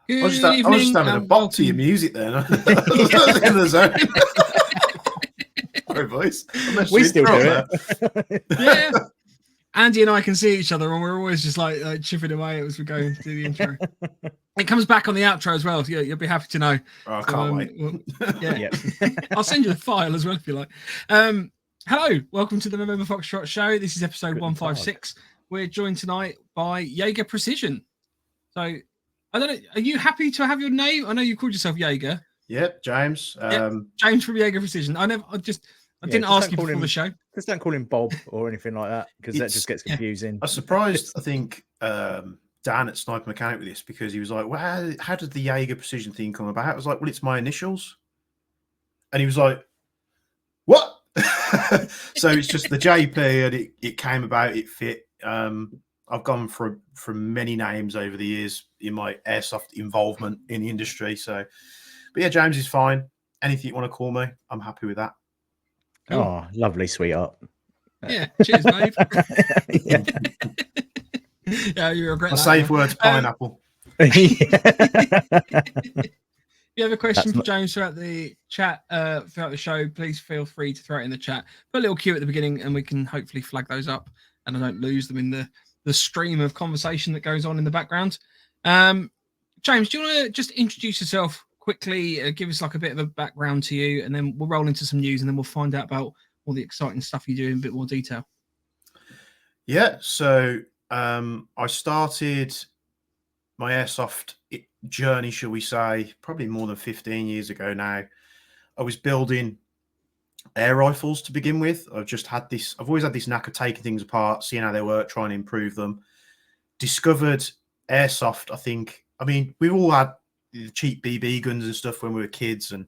Good I was just evening having a and bop to your welcome. music then. I was in the zone. Sorry, boys. We still do it. Yeah. Andy and I can see each other and we're always just like chipping away as we go into the intro. It comes back on the outro as well. So you'll be happy to know. Oh, I can't wait. Yeah. I'll send you the file as well if you like. Hello, welcome to the November Foxtrot Show. This is episode 156. We're joined tonight by Jaeger Precision. So, I don't know, are you happy to have your name? I know you called yourself Jaeger. Yep, James. James from Jaeger Precision. I didn't ask you before the show. Just don't call him Bob or anything like that, because that just gets confusing. I was surprised, I think, Dan at Sniper Mechanic with this, because he was like, well, how did the Jaeger Precision thing come about? I was like, well, it's my initials. And he was like, what? So it's just the JP, and it came about, it fit. I've gone from many names over the years in my airsoft involvement in the industry. So, but yeah, James is fine. Anything you want to call me, I'm happy with that. Cool. Oh, lovely, sweetheart. Yeah, cheers, babe. Yeah, you regret My that. safe word's pineapple. If you have a question for James throughout the chat, throughout the show, please feel free to throw it in the chat. Put a little cue at the beginning and we can hopefully flag those up and I don't lose them in the stream of conversation that goes on in the background. James, do you want to just introduce yourself quickly, give us like a bit of a background to you, and then we'll roll into some news and then we'll find out about all the exciting stuff you do in a bit more detail. Yeah, so I started my airsoft journey, shall we say, probably more than 15 years ago now. I was building air rifles to begin with. I've always had this knack of taking things apart, seeing how they work, trying to improve them. Discovered airsoft, I mean, we all had the cheap BB guns and stuff when we were kids and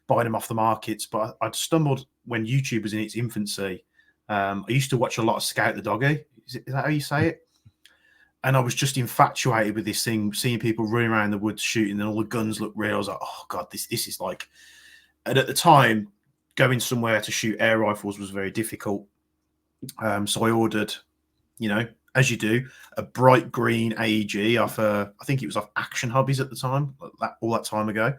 buying them off the markets, but I'd stumbled when YouTube was in its infancy. I used to watch a lot of Scout the Doggy. Is that how you say it? And I was just infatuated with this thing, seeing people running around the woods shooting and all the guns look real. I was like, oh God, this is like... And at the time, going somewhere to shoot air rifles was very difficult. So I ordered, as you do, a bright green AEG off I think it was off Action Hobbies at the time, all that time ago.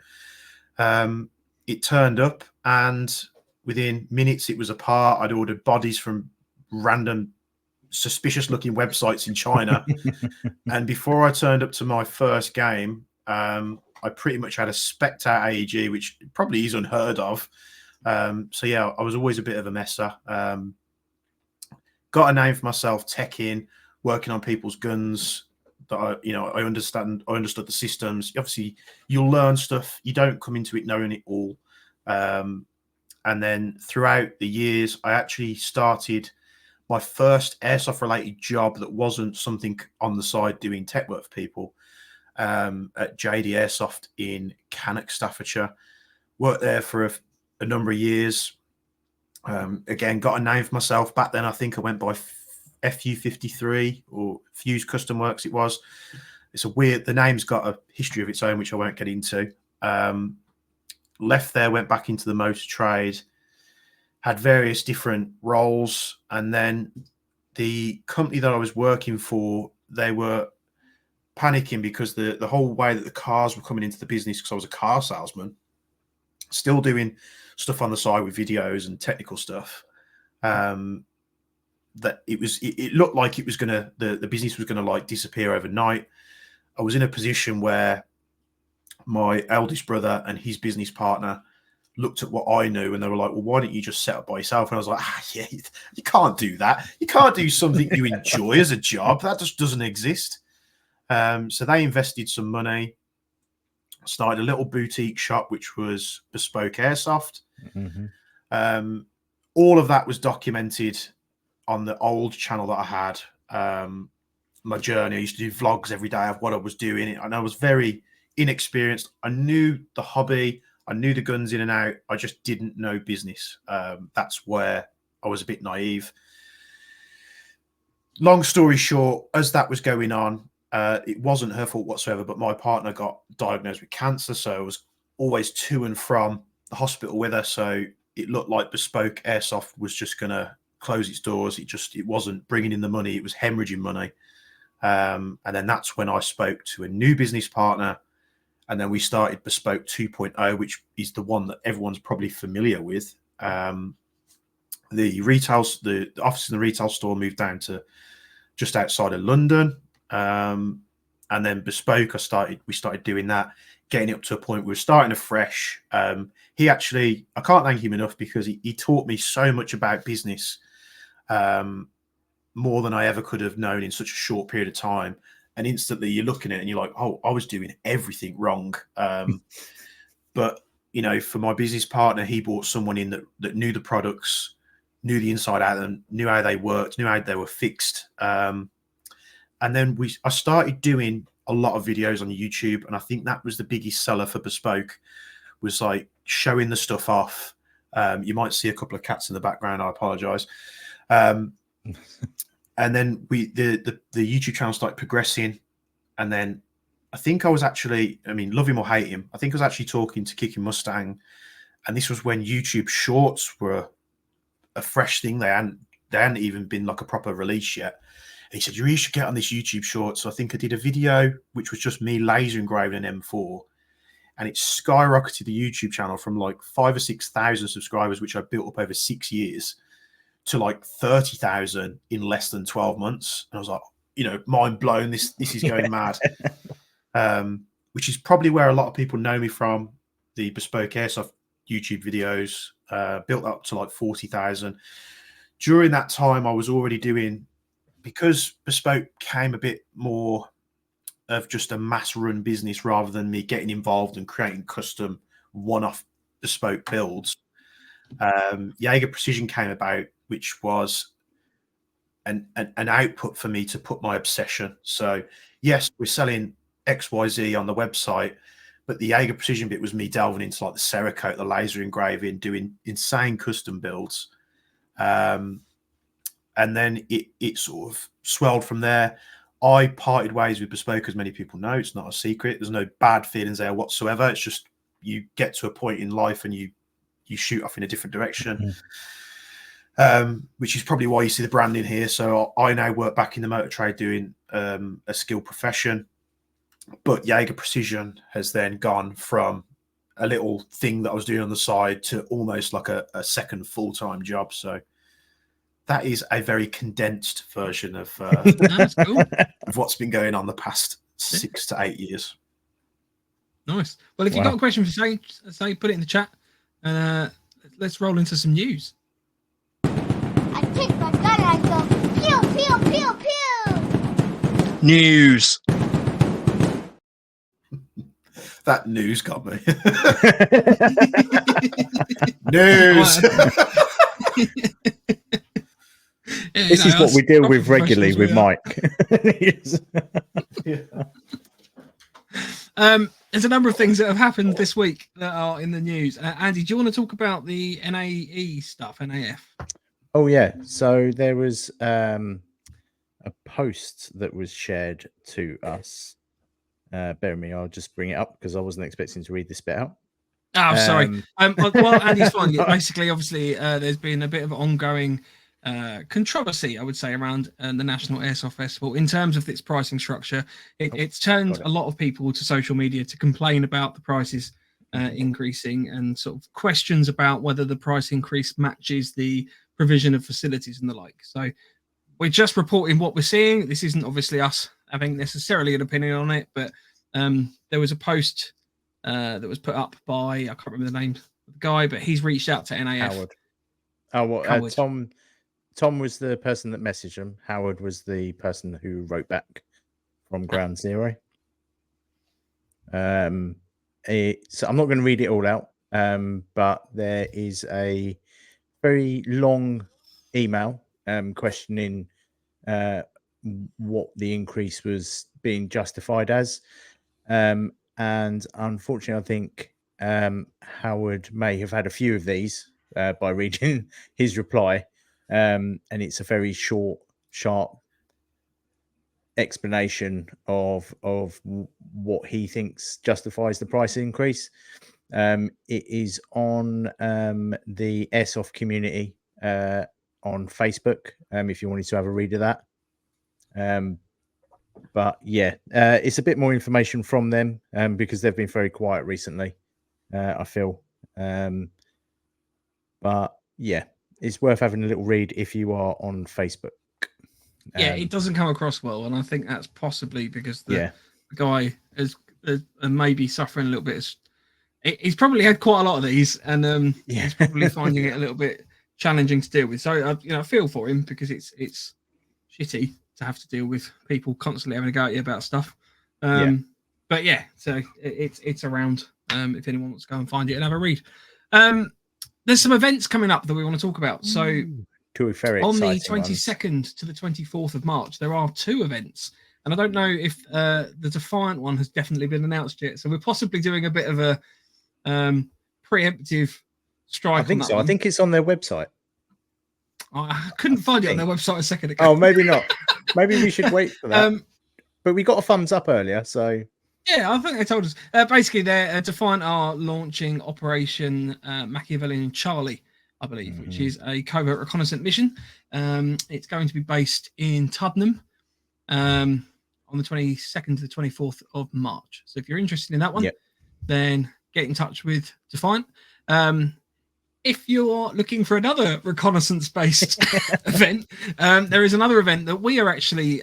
It turned up and within minutes it was apart. I'd ordered bodies from random suspicious looking websites in China. And before I turned up to my first game, I pretty much had a spec'd out AEG, which probably is unheard of. So yeah, I was always a bit of a messer. Got a name for myself, teching, working on people's guns. That I understood the systems. Obviously, you'll learn stuff. You don't come into it knowing it all. And then throughout the years, I actually started my first airsoft-related job that wasn't something on the side doing tech work for people. At JD Airsoft in Cannock, Staffordshire. Worked there for a number of years. Again, got a name for myself. Back then, I think I went by FU53 or Fuse Custom Works it was. It's the name's got a history of its own, which I won't get into. Left there, went back into the motor trade, had various different roles. And then the company that I was working for, they were panicking because the whole way that the cars were coming into the business, because I was a car salesman, still doing stuff on the side with videos and technical stuff, that it looked like it was gonna the business was gonna like disappear overnight. I was in a position where my eldest brother and his business partner looked at what I knew and they were like, well, why don't you just set up by yourself? And I was like, yeah, you can't do that. You can't do something you enjoy as a job. That just doesn't exist. So they invested some money, started a little boutique shop, which was Bespoke Airsoft. Mm-hmm. All of that was documented on the old channel that I had. My journey, I used to do vlogs every day of what I was doing. And I was very inexperienced. I knew the hobby. I knew the guns in and out. I just didn't know business. That's where I was a bit naive. Long story short, as that was going on, it wasn't her fault whatsoever, but my partner got diagnosed with cancer. So I was always to and from the hospital with her. So it looked like Bespoke Airsoft was just going to close its doors. It wasn't bringing in the money. It was hemorrhaging money. And then that's when I spoke to a new business partner And then we started Bespoke 2.0, which is the one that everyone's probably familiar with. The office in the retail store moved down to just outside of London. And then Bespoke, we started doing that, getting up to a point where we're starting afresh. I can't thank him enough, because he taught me so much about business, more than I ever could have known in such a short period of time. And instantly you're looking at it and you're like, oh, I was doing everything wrong. But, you know, for my business partner, he brought someone in that knew the products, knew the inside out of them, knew how they worked, knew how they were fixed. And then I started doing a lot of videos on YouTube. And I think that was the biggest seller for Bespoke, was like showing the stuff off. You might see a couple of cats in the background. I apologize. And then the YouTube channel started progressing. And then I think I was actually, love him or hate him, I think I was actually talking to Kicking Mustang. And this was when YouTube Shorts were a fresh thing. They hadn't even been like a proper release yet. And he said, you really should get on this YouTube Shorts. So I think I did a video, which was just me laser engraving an M4. And it skyrocketed the YouTube channel from like 5,000 or 6,000 subscribers, which I built up over 6 years, to like 30,000 in less than 12 months. And I was like, you know, mind blown. This is going mad. Which is probably where a lot of people know me from. The Bespoke Airsoft YouTube videos, built up to like 40,000. During that time, I was already doing, because Bespoke came a bit more of just a mass run business rather than me getting involved and creating custom one-off bespoke builds. Jaeger Precision came about, which was an output for me to put my obsession. So yes, we're selling XYZ on the website, but the Jaeger Precision bit was me delving into like the Cerakote, the laser engraving, doing insane custom builds. And then it sort of swelled from there. I parted ways with Bespoke, as many people know. It's not a secret. There's no bad feelings there whatsoever. It's just you get to a point in life and you shoot off in a different direction, which is probably why you see the branding here. So I now work back in the motor trade doing a skilled profession. But Jaeger Precision has then gone from a little thing that I was doing on the side to almost like a second full-time job. So that is a very condensed version of, That's cool. of what's been going on the past 6 to 8 years. Nice. Well, if you've got a question for say, put it in the chat, and let's roll into some news. I take my gun and I go pew pew pew pew. News. That news got me. News. Yeah, This is what we deal with regularly with Mike. There's a number of things that have happened this week that are in the news. Andy, do you want to talk about the NAE stuff, NAF? Oh, yeah. So there was a post that was shared to us. Bear with me, I'll just bring it up because I wasn't expecting to read this bit out. Oh, sorry. Well, Andy's fine. Basically, obviously, there's been a bit of ongoing controversy, I would say, around the National Airsoft Festival in terms of its pricing structure. It's turned a lot of people to social media to complain about the prices increasing and sort of questions about whether the price increase matches the provision of facilities and the like. So we're just reporting what we're seeing. This isn't obviously us having necessarily an opinion on it, but there was a post that was put up by, I can't remember the name of the guy, but he's reached out to NAF. Howard. Oh, well, Howard. Tom was the person that messaged him. Howard was the person who wrote back from Ground Zero. So I'm not going to read it all out, but there is a very long email questioning what the increase was being justified as. And unfortunately, I think Howard may have had a few of these by reading his reply. And it's a very short, sharp explanation of what he thinks justifies the price increase. It is on the Airsoft community on Facebook, if you wanted to have a read of that. But yeah, it's a bit more information from them because they've been very quiet recently, I feel. But yeah, it's worth having a little read if you are on Facebook. Yeah, it doesn't come across well, and I think that's possibly because the guy is maybe suffering a little bit. He's probably had quite a lot of these, and he's probably finding it a little bit challenging to deal with. So I feel for him because it's shitty to have to deal with people constantly having a go at you about stuff. But yeah, so it's around. If anyone wants to go and find it and have a read. There's some events coming up that we want to talk about. So on the 22nd to the 24th of March, there are 2 events. And I don't know if the Defiant one has definitely been announced yet. So we're possibly doing a bit of a preemptive strike. I think so. I think it's on their website. I couldn't find it on their website a second ago. Oh, maybe not. Maybe we should wait for that. But we got a thumbs up earlier, so... Yeah, I think they told us. Basically, they're Defiant are launching Operation Machiavellian Charlie, I believe, which is a covert reconnaissance mission. It's going to be based in Tuddenham on the 22nd to the 24th of March. So if you're interested in that one, then get in touch with Defiant. If you're looking for another reconnaissance-based event, there is another event that we are actually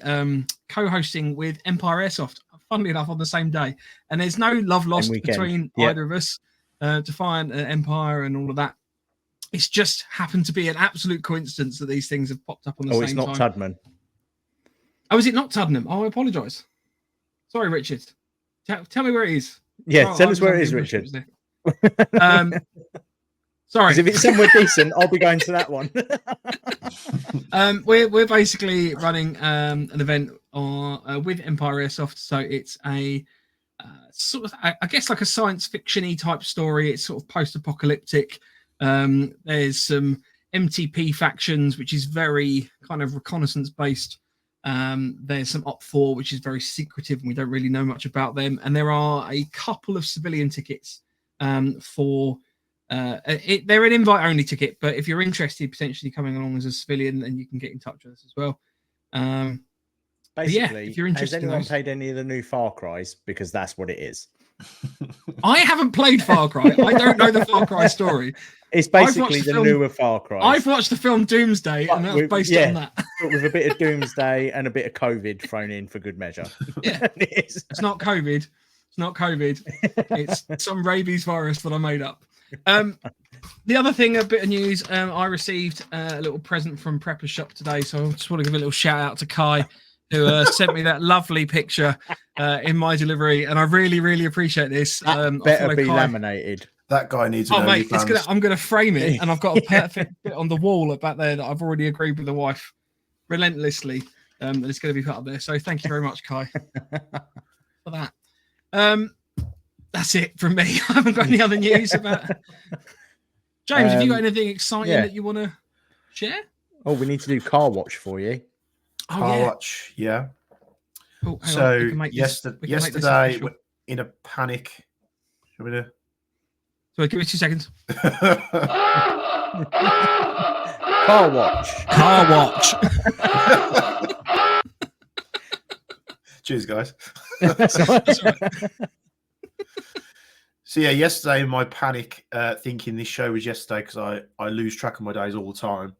co-hosting with Empire Airsoft, funnily enough, on the same day. And there's no love lost between either of us, Defiant, Empire, and all of that. It's just happened to be an absolute coincidence that these things have popped up on the same time. Oh, it's not Tuddenham. Oh, is it not Tuddenham? Oh, I apologise. Sorry, Richard. Tell me where it is. Yeah, tell us where it is, Richard. Sorry. If it's somewhere decent, I'll be going to that one. We're basically running an event with Empire Airsoft. So it's a sort of, I guess, like a science fiction-y type story. It's sort of post-apocalyptic. There's some MTP factions, which is very kind of reconnaissance based. There's some Op 4, which is very secretive, and we don't really know much about them. And there are a couple of civilian tickets for. They're an invite-only ticket, but if you're interested, potentially coming along as a civilian, then you can get in touch with us as well. Basically, if you're interested, has anyone played any of the new Far Cries? Because that's what it is. I haven't played Far Cry. I don't know the Far Cry story. It's basically the newer Far Cry. I've watched the film Doomsday, and that was based on that. But with a bit of Doomsday and a bit of COVID thrown in for good measure. Yeah, it's not COVID. It's not COVID. It's some rabies virus that I made up. The other thing, a bit of news, I received a little present from Prepper's Shop today, so I just want to give a little shout out to Kai, who sent me that lovely picture in my delivery, and I really, really appreciate this. Better be laminated. That guy needs. Oh mate, I'm gonna frame it, and I've got a perfect bit on the wall back there that I've already agreed with the wife relentlessly that it's going to be put up there. So thank you very much, Kai, for that. That's it from me. I haven't got any other news about. James, have you got anything exciting that you want to share? Oh, we need to do car watch for you. Car watch, yeah. Oh, so yesterday, in a panic, should we do? So give me 2 seconds. Car watch. Car watch. Cheers, guys. That's all right. So yeah, yesterday in my panic, thinking this show was yesterday because I lose track of my days all the time.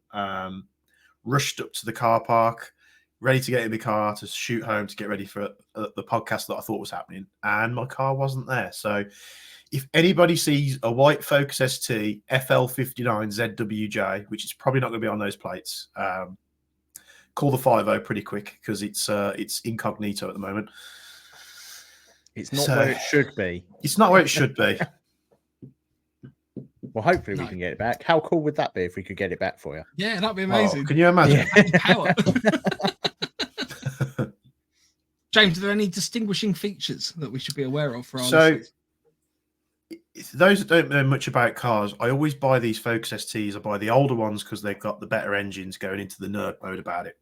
Rushed up to the car park, ready to get in the car to shoot home to get ready for the podcast that I thought was happening, and my car wasn't there. So if anybody sees a white Focus ST FL59ZWJ, which is probably not going to be on those plates, call the 50 pretty quick because it's incognito at the moment. It's not where it should be. It's not where it should be. Well, hopefully we can get it back. How cool would that be if we could get it back for you? Yeah, that'd be amazing. Oh, can you imagine? Power. James, are there any distinguishing features that we should be aware of for our listeners? Those that don't know much about cars, I always buy these Focus STs. I buy the older ones because they've got the better engines going into the nerd mode about it.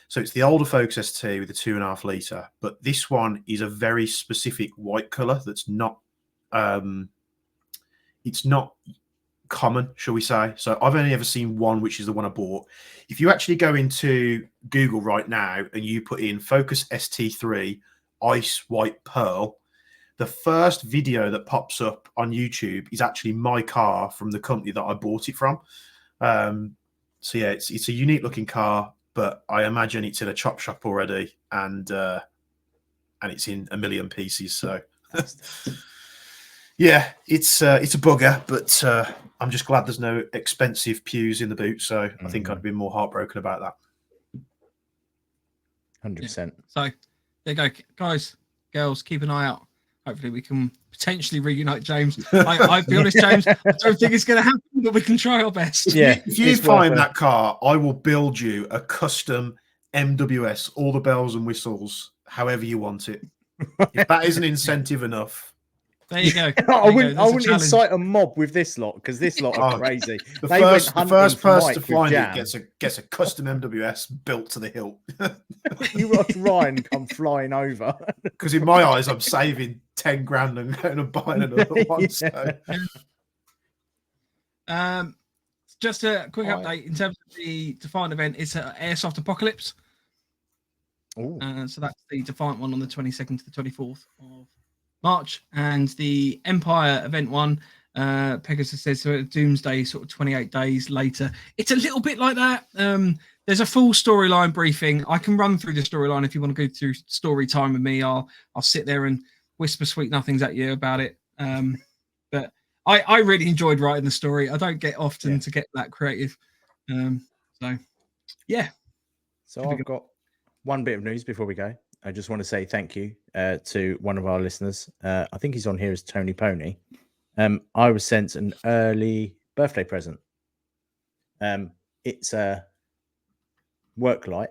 So it's the older Focus ST with the 2.5 litre, but this one is a very specific white colour that's not. It's not common, shall we say. So I've only ever seen one, which is the one I bought. If you actually go into Google right now and you put in Focus ST3 Ice White Pearl, the first video that pops up on YouTube is actually my car from the company that I bought it from. So yeah, it's a unique looking car, but I imagine it's in a chop shop already, and it's in a million pieces. So yeah, it's a bugger, but I'm just glad there's no expensive pews in the boot. So I think I'd be more heartbroken about that. 100%. So there you go, guys, girls, keep an eye out. Hopefully we can potentially reunite James. I'll be honest, James, I don't think it's going to happen, but we can try our best. Yeah. If you find that car, I will build you a custom MWS, all the bells and whistles, however you want it. If that isn't incentive enough. There you go. I wouldn't incite a mob with this lot, because this lot are crazy. The first person to find it gets a custom MWS built to the hilt. You watch Ryan come flying over. Because in my eyes, I'm saving 10 grand and going and buying another one. So. Just a quick update in terms of the Defiant event. It's an Airsoft Apocalypse. So that's the Defiant one on the 22nd to the 24th of March, and the Empire event one, Pegasus says, so Doomsday, sort of 28 days later. It's a little bit like that. There's a full storyline briefing. I can run through the storyline if you want to go through story time with me. I'll sit there and whisper sweet nothings at you about it. But I really enjoyed writing the story. I don't get often to get that creative. So yeah. So I've got one bit of news before we go. I just want to say thank you to one of our listeners. I think he's on here as Tony Pony. I was sent an early birthday present. It's a work light,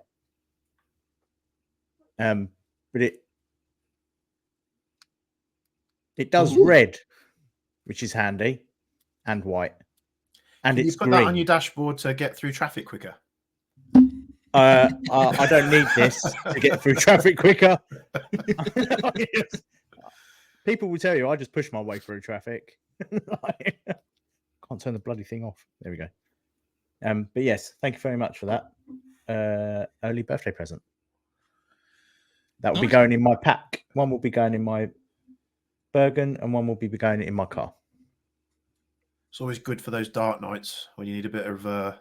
but it does red, which is handy, and white, and Can it's you put green. that on your dashboard to get through traffic quicker? I don't need this to get through traffic quicker. People will tell you I just push my way through traffic. Can't turn the bloody thing off. There we go. But yes, thank you very much for that early birthday present. That will be going in my pack. One will be going in my Bergen, and one will be going in my car. It's always good for those dark nights when you need a bit of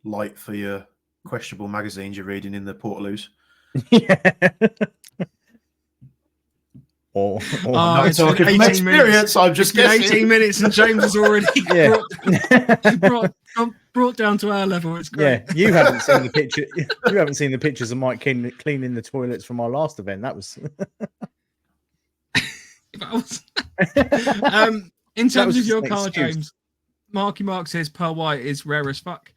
light for your questionable magazines you're reading in the Portaloos. Yeah. Or I'm not talking from experience. I'm just guessing. 18 minutes and James has already brought down to our level. It's great. Yeah, you haven't seen the picture. You haven't seen the pictures of Mike cleaning the toilets from our last event. That was. In terms of your car, James, Marky Mark says pearl white is rare as fuck.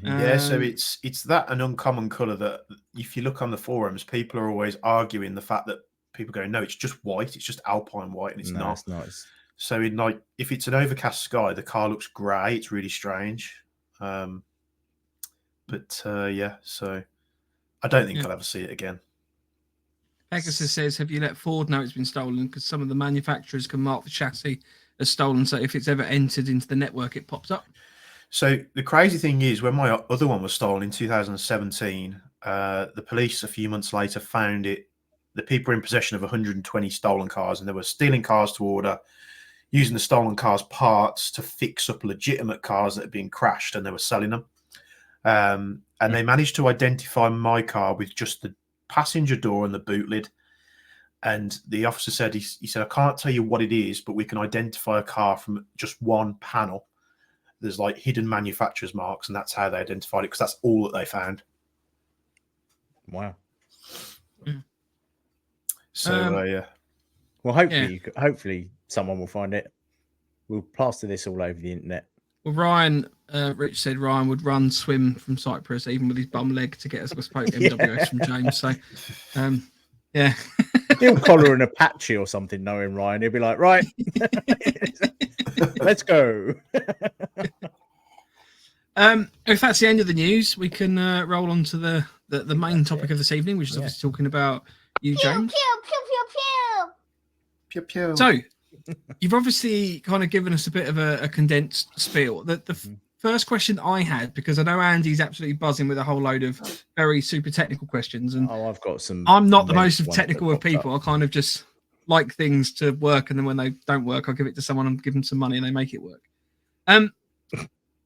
Yeah, so it's that an uncommon color that if you look on the forums, people are always arguing the fact that people go, no, it's just white, it's just Alpine white, and it's not. It's nice. So in like if it's an overcast sky, the car looks grey. It's really strange. Yeah, so I don't think I'll ever see it again. Pegasus says, have you let Ford know it's been stolen? Because some of the manufacturers can mark the chassis as stolen, so if it's ever entered into the network, it pops up. So the crazy thing is, when my other one was stolen in 2017, the police a few months later found it. The people were in possession of 120 stolen cars, and they were stealing cars to order, using the stolen cars' parts to fix up legitimate cars that had been crashed, and they were selling them. And they managed to identify my car with just the passenger door and the boot lid. And the officer said, he said, I can't tell you what it is, but we can identify a car from just one panel. There's like hidden manufacturer's marks, and that's how they identified it, because that's all that they found. Wow. So yeah. Well, hopefully someone will find it. We'll plaster this all over the internet. Well, Ryan, Rich said Ryan would run swim from Cyprus, even with his bum leg, to get us a spoke MWS from James. So, yeah. He'll collar an Apache or something, knowing Ryan. He'll be like, right, let's go. If that's the end of the news, we can roll on to the main topic of this evening, which is obviously talking about you, James. Pew, pew, pew, pew. Pew, pew. So, You've obviously kind of given us a bit of a condensed spiel. The first question I had, because I know Andy's absolutely buzzing with a whole load of very super technical questions, and I've got some. I'm not the most ones that technical of popped up. people. I kind of just like things to work, and then when they don't work, I give it to someone and give them some money, and they make it work.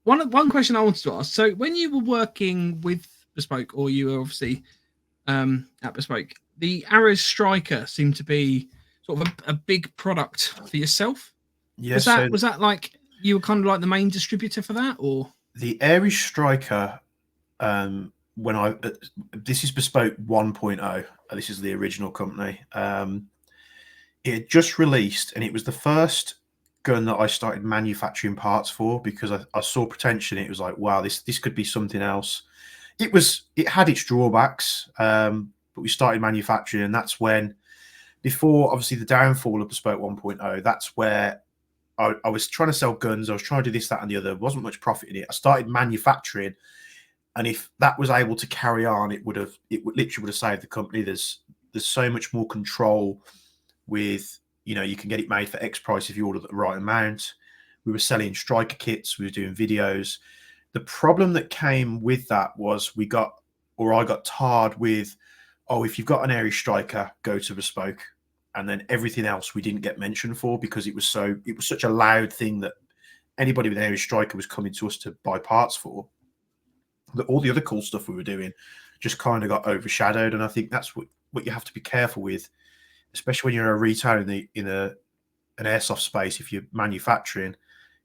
One question I wanted to ask. So when you were working with Bespoke, or you were obviously at Bespoke, the Ares Striker seemed to be sort of a big product for yourself. Yes. Was that like you were kind of like the main distributor for that, or the Ares Striker? This is Bespoke 1.0. This is the original company. It had just released, and it was the first gun that I started manufacturing parts for, because I saw potential in it. It was like, wow, this could be something else. It had its drawbacks, but we started manufacturing, and that's when, before obviously the downfall of Bespoke 1.0, that's where I was trying to sell guns. I was trying to do this, that, and the other. There wasn't much profit in it. I started manufacturing, and if that was able to carry on, it literally would have saved the company. There's so much more control with, you can get it made for X price if you order the right amount. We were selling striker kits. We were doing videos. The problem that came with that was I got tarred with, oh, if you've got an Ares Striker, go to Bespoke. And then everything else we didn't get mentioned for, because it was such a loud thing that anybody with an Ares Striker was coming to us to buy parts for, that all the other cool stuff we were doing just kind of got overshadowed. And I think that's what you have to be careful with, especially when you're a retailer in an airsoft space. If you're manufacturing,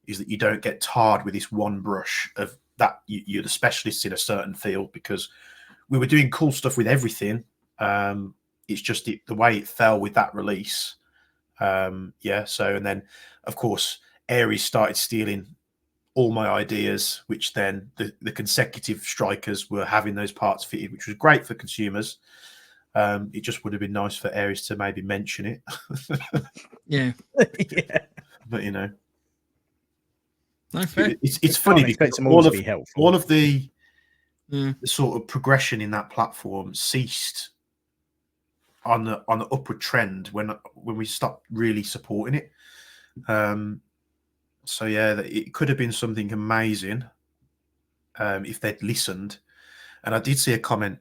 is that you don't get tarred with this one brush of that you're the specialists in a certain field, because we were doing cool stuff with everything. It's just the way it fell with that release. So, and then of course Ares started stealing all my ideas, which then the consecutive strikers were having those parts fitted, which was great for consumers. It just would have been nice for Ares to maybe mention it. yeah. But No, fair. it's funny because all of the sort of progression in that platform ceased on the upward trend when we stopped really supporting it. So yeah, it could have been something amazing if they'd listened. And I did see a comment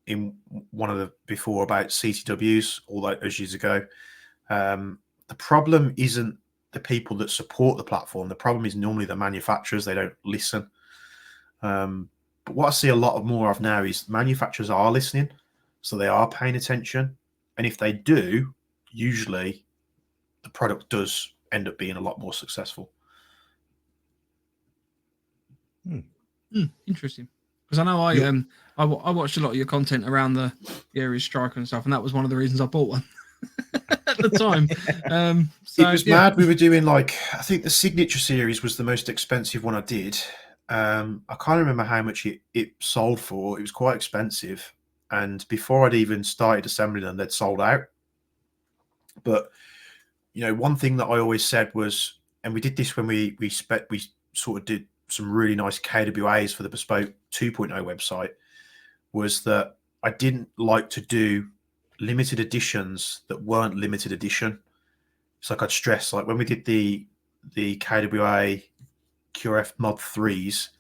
in one of the before about CTWs all those years ago. The problem isn't the people that support the platform. The problem is normally the manufacturers. They don't listen. But what I see a lot more of now is manufacturers are listening, so they are paying attention. And if they do, usually the product does end up being a lot more successful. Interesting. Because I know I watched a lot of your content around the Ares Striker and stuff, and that was one of the reasons I bought one at the time. It was mad. We were doing I think the Signature series was the most expensive one I did. I can't remember how much it sold for. It was quite expensive. And before I'd even started assembling them, they'd sold out. But, one thing that I always said was, and we did this when we sort of did some really nice KWAs for the Bespoke 2.0 website, was that I didn't like to do limited editions that weren't limited edition. It's like I'd stress, like when we did the KWA QRF Mod 3s,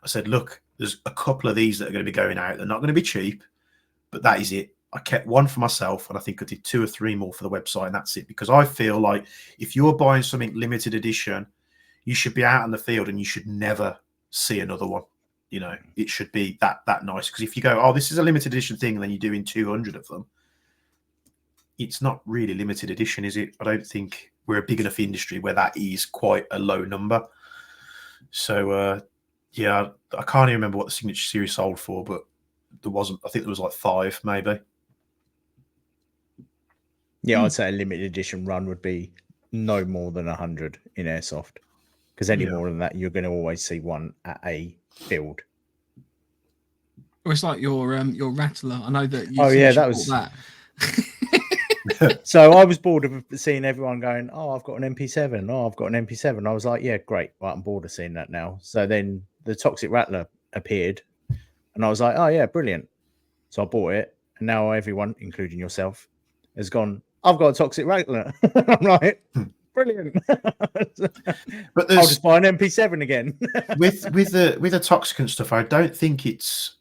I said, look, there's a couple of these that are going to be going out. They're not going to be cheap, but that is it. I kept one for myself, and I think I did 2 or 3 more for the website, and that's it. Because I feel like if you're buying something limited edition, you should be out in the field and you should never see another one. It should be that nice. Because if you go, oh, this is a limited edition thing, and then you're doing 200 of them, it's not really limited edition, is it? I don't think we're a big enough industry where that is quite a low number. So, I can't even remember what the Signature series sold for, but I think there was like 5 maybe. Yeah, I'd say a limited edition run would be no more than 100 in Airsoft. Because any more than that, you're going to always see one at a field. Well, it's like your Rattler. I know that you that was that. So I was bored of seeing everyone going, oh, I've got an MP7. Oh, I've got an MP7. I was like, yeah, great. Right, I'm bored of seeing that now. So then the Toxic Rattler appeared, and I was like, oh, yeah, brilliant. So I bought it, and now everyone, including yourself, has gone, I've got a Toxic Rattler. I'm like, Brilliant. But I'll just buy an MP7 again. with the toxicant stuff, I don't think it's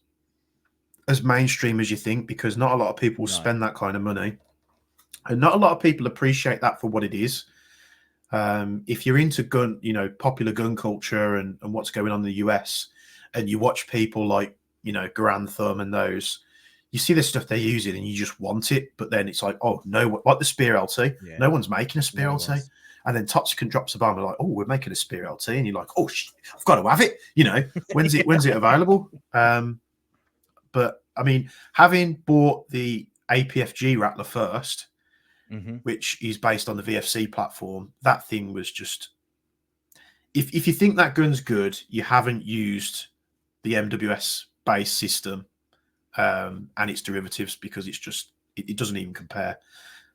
as mainstream as you think, because not a lot of people No. spend that kind of money, and not a lot of people appreciate that for what it is. If you're into gun, popular gun culture and what's going on in the US, and you watch people like, Grand Thumb and those, you see the stuff they're using and you just want it, but then it's like, oh no, like the Spear LT, no one's making a Spear LT. And then Toxicant drops a bomb, and like, oh, we're making a Spear LT, and you're like, oh shit, I've got to have it. When's it available? But I mean, having bought the APFG Rattler first, which is based on the VFC platform, that thing was just. If you think that gun's good, you haven't used the MWS base system and its derivatives, because it's just it doesn't even compare.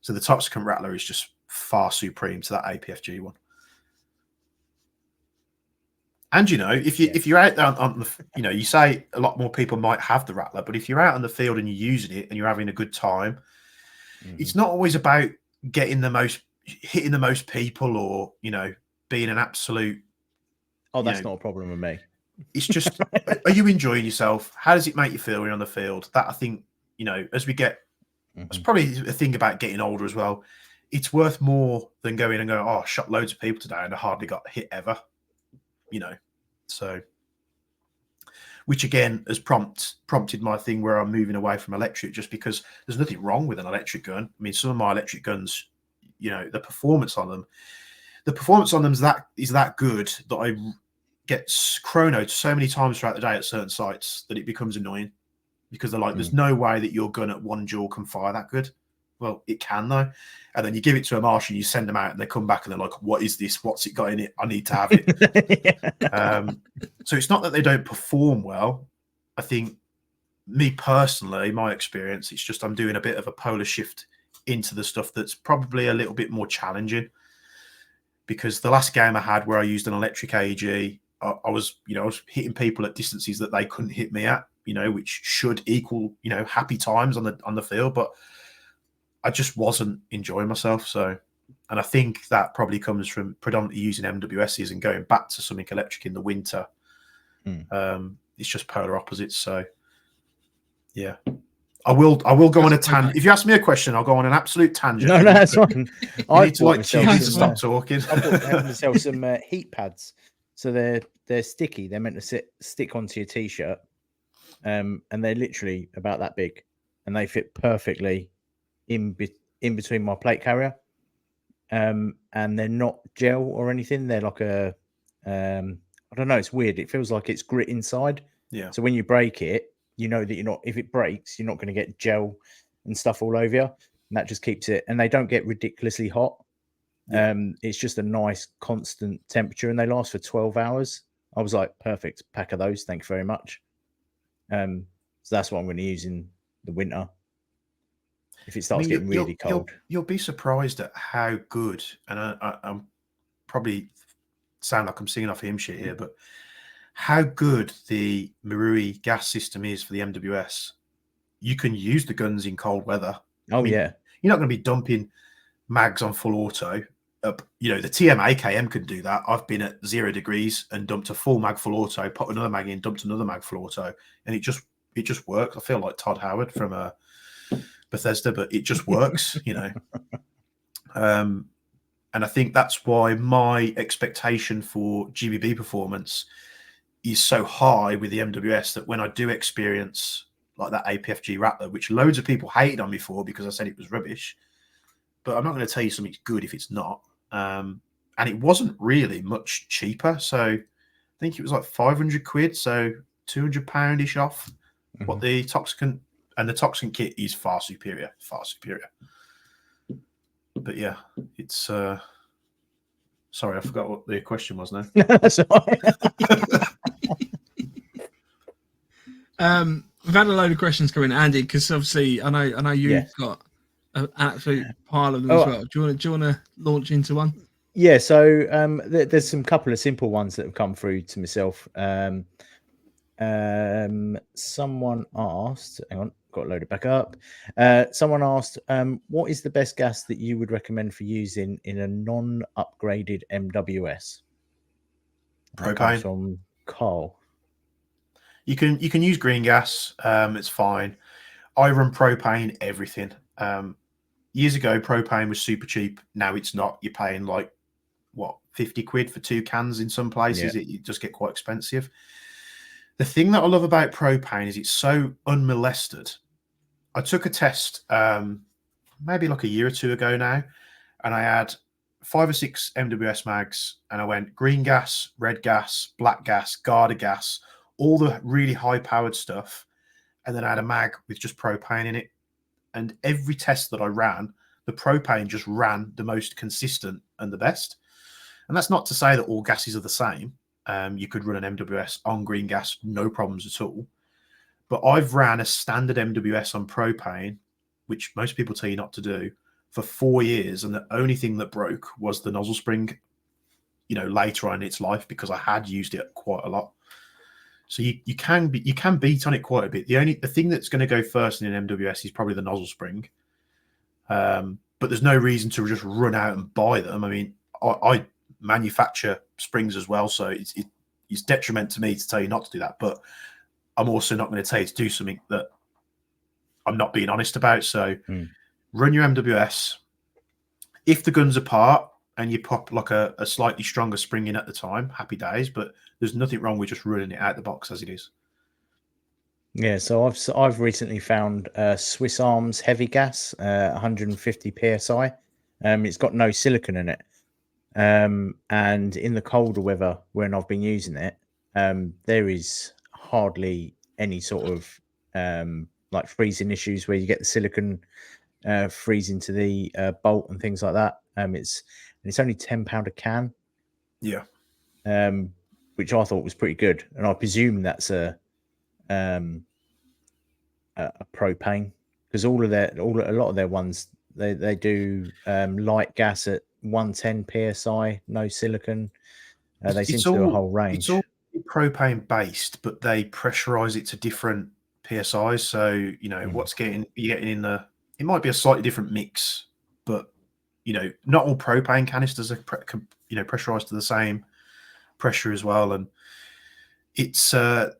So the Toxicant Rattler is just far supreme to that APFG one. And if you're out there on the, you say a lot more people might have the Rattler, but if you're out on the field and you're using it and you're having a good time, it's not always about hitting the most people, or being an absolute. Oh, that's not a problem with me. It's just, are you enjoying yourself? How does it make you feel when you're on the field? That, I think, as we get, it's probably a thing about getting older as well. It's worth more than going and going, oh, I shot loads of people today and I hardly got hit ever. So, which again has prompted my thing where I'm moving away from electric, just because there's nothing wrong with an electric gun. I mean, some of my electric guns, the performance on them is that good that I get chronoed so many times throughout the day at certain sites that it becomes annoying, because they're like, there's no way that your gun at one joule can fire that good. Well, it can though. And then you give it to a marshal, you send them out, and they come back and they're like, what is this? What's it got in it? I need to have it. So it's not that they don't perform well. I think, me personally, my experience, it's just I'm doing a bit of a polar shift into the stuff that's probably a little bit more challenging. Because the last game I had where I used an electric AEG, I was hitting people at distances that they couldn't hit me at, which should equal, happy times on the field, but I just wasn't enjoying myself. So, and I think that probably comes from predominantly using MWSs and going back to something electric in the winter. It's just polar opposites. So, yeah. I will go on a tangent. If you ask me a question, I'll go on an absolute tangent. No, that's fine. I need to stop talking. I bought myself some heat pads. So they're sticky. They're meant to stick onto your t-shirt, and they're literally about that big, and they fit perfectly in between my plate carrier. And they're not gel or anything. They're like a I don't know. It's weird. It feels like it's grit inside. Yeah. So when you break it, that if it breaks, you're not going to get gel and stuff all over you. And that just keeps it, and they don't get ridiculously hot. It's just a nice constant temperature, and they last for 12 hours. I was like, perfect, pack of those. Thank you very much. So that's what I'm going to use in the winter. If it starts getting really cold. You'll be surprised at how good, and I'm probably sound like I'm singing off hymn shit here, but how good the Marui gas system is for the MWS. You can use the guns in cold weather. Yeah. You're not going to be dumping mags on full auto. The TM AKM could do that. I've been at 0 degrees and dumped a full mag full auto, put another mag in, dumped another mag full auto, and it just works. I feel like Todd Howard from Bethesda, but it just works, And I think that's why my expectation for GBB performance is so high with the MWS, that when I do experience like that APFG Rattler, which loads of people hated on me for because I said it was rubbish, but I'm not going to tell you something's good if it's not. And it wasn't really much cheaper. So I think it was like 500 quid, so £200-ish off what the Toxicant, and the Toxicant kit is far superior. But yeah, it's sorry, I forgot what the question was now. That's all right. We've had a load of questions coming, Andy, because obviously I know you've got an absolute pile of them as well. Do you want to launch into one? Yeah, so there's some couple of simple ones that have come through to myself. Someone asked, hang on, got loaded back up. Someone asked, what is the best gas that you would recommend for using in a non-upgraded MWS? That comes Propane. from Carl. You can use green gas. It's fine. I run propane everything. Years ago, propane was super cheap. Now it's not. You're paying like what, 50 quid for 2 cans in some places. Yeah. It just get quite expensive. The thing that I love about propane is it's so unmolested. I took a test maybe like a year or two ago now, and I had 5 or 6 MWS mags, and I went green gas, red gas, black gas, Garda gas, all the really high powered stuff, and then I had a mag with just propane in it. And every test that I ran, the propane just ran the most consistent and the best. And that's not to say that all gases are the same. You could run an MWS on green gas, no problems at all. But I've ran a standard MWS on propane, which most people tell you not to do, for 4 years, and the only thing that broke was the nozzle spring, later on in its life, because I had used it quite a lot. So you can beat on it quite a bit. The thing that's going to go first in an MWS is probably the nozzle spring. But there's no reason to just run out and buy them. I mean, I manufacture springs as well, so it's detriment to me to tell you not to do that. But I'm also not going to tell you to do something that I'm not being honest about. So run your MWS. If the gun's apart and you pop like a slightly stronger spring in at the time, happy days. But there's nothing wrong with just running it out the box as it is. Yeah, so I've recently found Swiss Arms heavy gas, 150 psi. It's got no silicon in it. And in the colder weather when I've been using it, there is hardly any sort of like freezing issues where you get the silicon freeze into the bolt and things like that. It's only £10 a can. Yeah. Which I thought was pretty good, and I presume that's a propane, because a lot of their ones they do light gas at 110 psi, no silicon. They seem to do a whole range. It's all propane based, but they pressurize it to different psis. So what's you're getting in the, it might be a slightly different mix, but not all propane canisters are pressurized to the same pressure as well. And it's the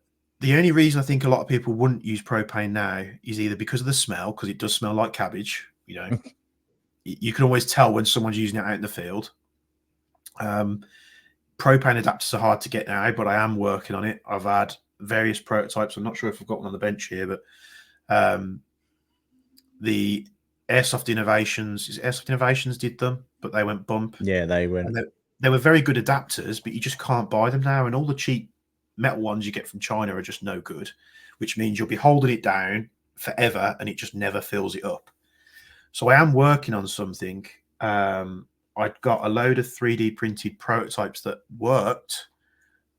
only reason I think a lot of people wouldn't use propane now is either because of the smell, because it does smell like cabbage. You can always tell when someone's using it out in the field. Propane adapters are hard to get now, but I am working on it. I've had various prototypes. I'm not sure if I've got one on the bench here, but the Airsoft Innovations did them, but they went bump. Yeah, they went. And they were very good adapters, but you just can't buy them now. And all the cheap metal ones you get from China are just no good, which means you'll be holding it down forever and it just never fills it up. So I am working on something. I'd got a load of 3D printed prototypes that worked,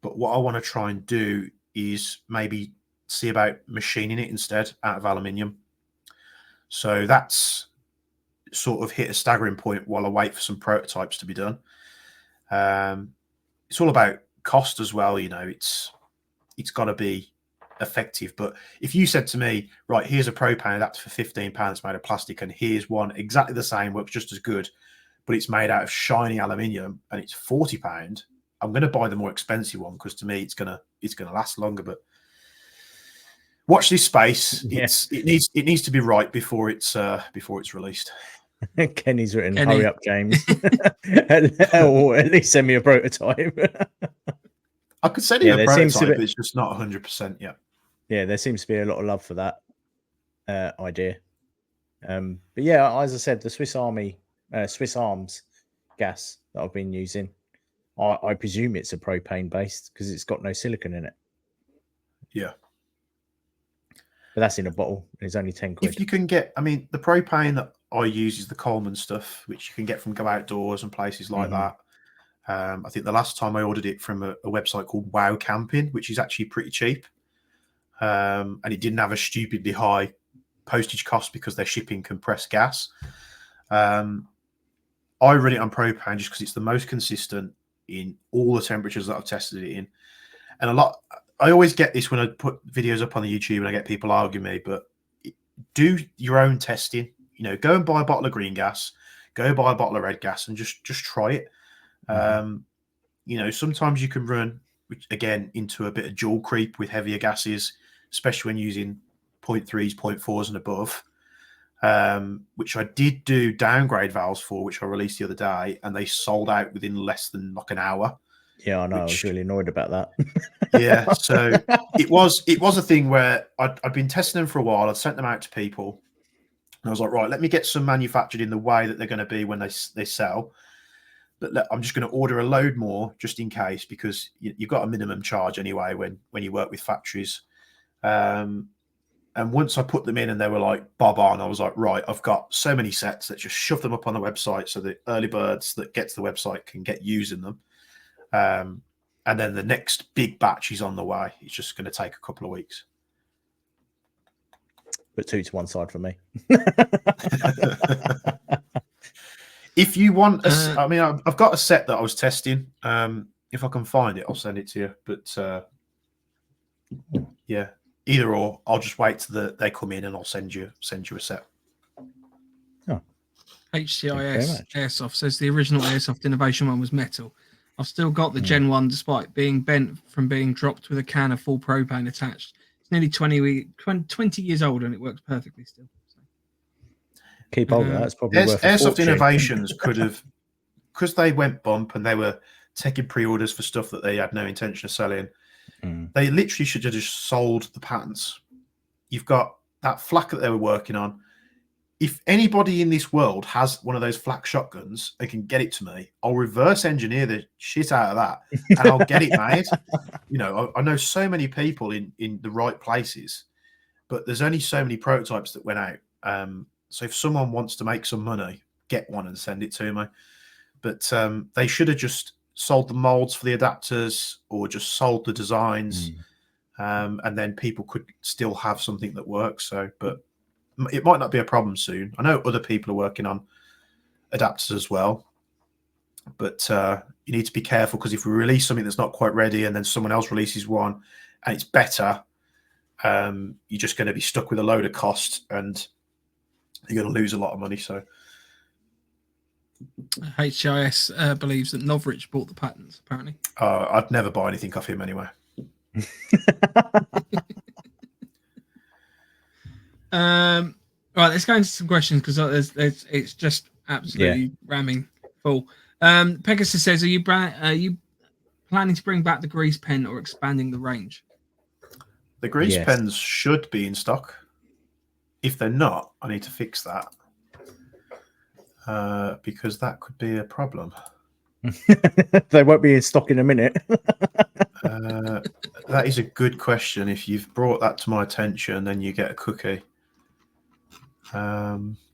but what I want to try and do is maybe see about machining it instead out of aluminium. So that's sort of hit a staggering point while I wait for some prototypes to be done. It's all about cost as well. It's got to be effective. But if you said to me, right, here's a propane adapter for £15 made of plastic, and here's one exactly the same, works just as good, but it's made out of shiny aluminium and it's £40, I'm going to buy the more expensive one, because to me it's gonna last longer. But watch this space. Yeah. It needs to be right before it's released. Kenny's written, hurry up, James. Or at least send me a prototype. I could send you a prototype, but it's just not 100% yet. Yeah, there seems to be a lot of love for that idea. But yeah, as I said, the Swiss Arms gas that I've been using, I presume it's a propane based because it's got no silicon in it. Yeah. But that's in a bottle. It's only 10 quid. If you can get, the propane that I use is the Coleman stuff, which you can get from Go Outdoors and places like that. I think the last time I ordered it from a website called Wow Camping, which is actually pretty cheap. And it didn't have a stupidly high postage cost because they're shipping compressed gas. I run it on propane just because it's the most consistent in all the temperatures that I've tested it in. And I always get this when I put videos up on the YouTube and I get people arguing me, but do your own testing. You know, go and buy a bottle of green gas, go buy a bottle of red gas, and just try it. You know, sometimes you can run, which again, into a bit of dual creep with heavier gases, especially when using 0.3s, 0.4s and above, which I did do downgrade valves for, which I released the other day, and they sold out within less than like an hour. Yeah, I know. I was really annoyed about that. Yeah, so it was a thing where I'd been testing them for a while. I'd sent them out to people, and I was like, right, let me get some manufactured in the way that they're going to be when they sell. But I'm just going to order a load more just in case, because you've got a minimum charge anyway when you work with factories. And once I put them in and they were like bob on, I was like, right, I've got so many sets. Let's just shove them up on the website so the early birds that get to the website can get using them. And then the next big batch is on the way. It's just going to take a couple of weeks. Put 2 to one side for me. If you want, I mean, I've got a set that I was testing. If I can find it, I'll send it to you. But yeah, either or, I'll just wait till they come in and I'll send you a set. Oh. HCIS Airsoft says the original Airsoft Innovation one was metal. I've still got the Gen 1 despite being bent from being dropped with a can of full propane attached. It's nearly 20 years old and it works perfectly still. So. Keep hold of that. It's probably worth Airsoft Innovations could have, because they went bump and they were taking pre-orders for stuff that they had no intention of selling. They literally should have just sold the patents. You've got that flak that they were working on. If anybody in this world has one of those flak shotguns and can get it to me, I'll reverse engineer the shit out of that and I'll get it made. You know, I know so many people in the right places, but there's only so many prototypes that went out. So if someone wants to make some money, get one and send it to me. But they should have just sold the molds for the adapters or just sold the designs, and then people could still have something that works. So, but it might not be a problem soon. I know other people are working on adapters as well, but you need to be careful, because if we release something that's not quite ready and then someone else releases one and it's better, you're just going to be stuck with a load of cost and you're going to lose a lot of money. So HCIS believes that Novrich bought the patents, apparently. I'd never buy anything off him anyway. Right, let's go into some questions, because it's just absolutely ramming full. Pegasus says, are you planning to bring back the grease pen or expanding the range? The grease pens should be in stock. If they're not, I need to fix that, because that could be a problem. They won't be in stock in a minute. That is a good question. If you've brought that to my attention, then you get a cookie.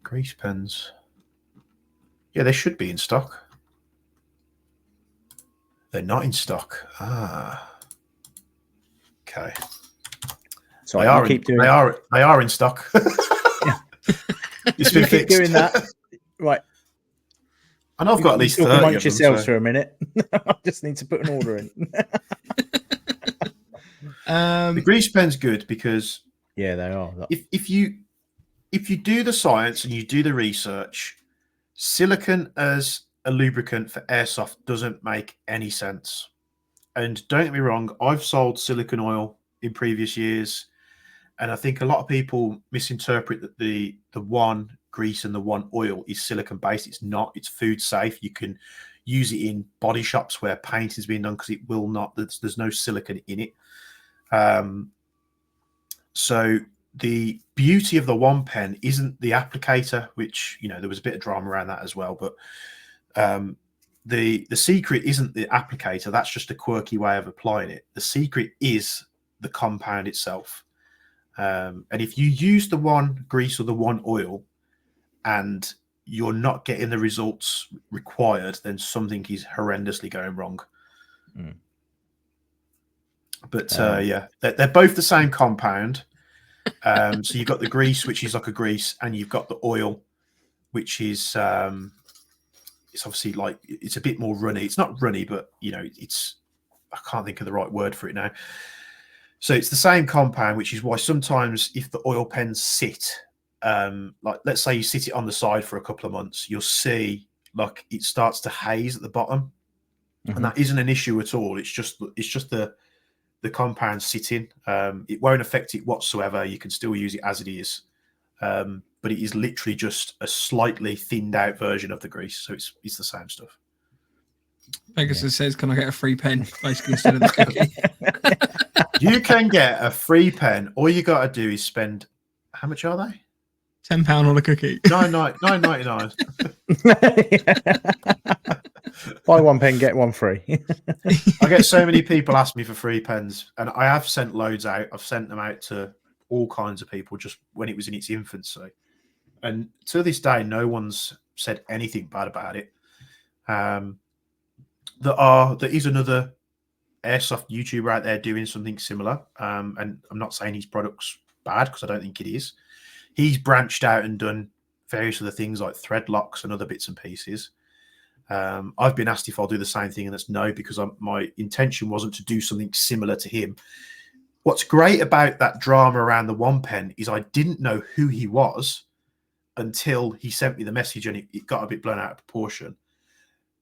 Grease pens. Yeah, they should be in stock. They're not in stock. Okay. So they are in stock. It's been keep doing that. Right. And I've got at least 30 amongst of them, yourselves for a minute. I just need to put an order in. The grease pen's good because they are. If you do the science and you do the research, silicon as a lubricant for airsoft doesn't make any sense. And don't get me wrong, I've sold silicon oil in previous years, and I think a lot of people misinterpret that the one grease and the one oil is silicon based. It's not. It's food safe. You can use it in body shops where paint is being done, because it will not. There's no silicon in it. So the beauty of the one pen isn't the applicator, which, you know, there was a bit of drama around that as well. But the secret isn't the applicator. That's just a quirky way of applying it. The secret is the compound itself. And if you use the one grease or the one oil and you're not getting the results required, then something is horrendously going wrong. But yeah, they're both the same compound. So you've got the grease, which is like a grease, and you've got the oil, which is it's obviously like, it's a bit more runny. It's not runny, but you know, it's, I can't think of the right word for it now. So it's the same compound, which is why sometimes if the oil pens sit, like let's say you sit it on the side for a couple of months, you'll see like it starts to haze at the bottom, and that isn't an issue at all. It's just the compound sitting. It won't affect it whatsoever. You can still use it as it is, but it is literally just a slightly thinned out version of the grease. So it's the same stuff. Pegasus says, "Can I get a free pen?" Basically, instead of the cookie. You can get a free pen. All you got to do is spend. How much are they? £10 on a cookie. $9.99. Buy one pen, get one free. I get so many people ask me for free pens, and I have sent loads out. I've sent them out to all kinds of people just when it was in its infancy, and to this day, no one's said anything bad about it. There is another airsoft YouTuber out there doing something similar, and I'm not saying his product's bad because I don't think it is. He's branched out and done various other things like thread locks and other bits and pieces. I've been asked if I'll do the same thing, and that's no, because my intention wasn't to do something similar to him. What's great about that drama around the one pen is I didn't know who he was until he sent me the message, and it got a bit blown out of proportion.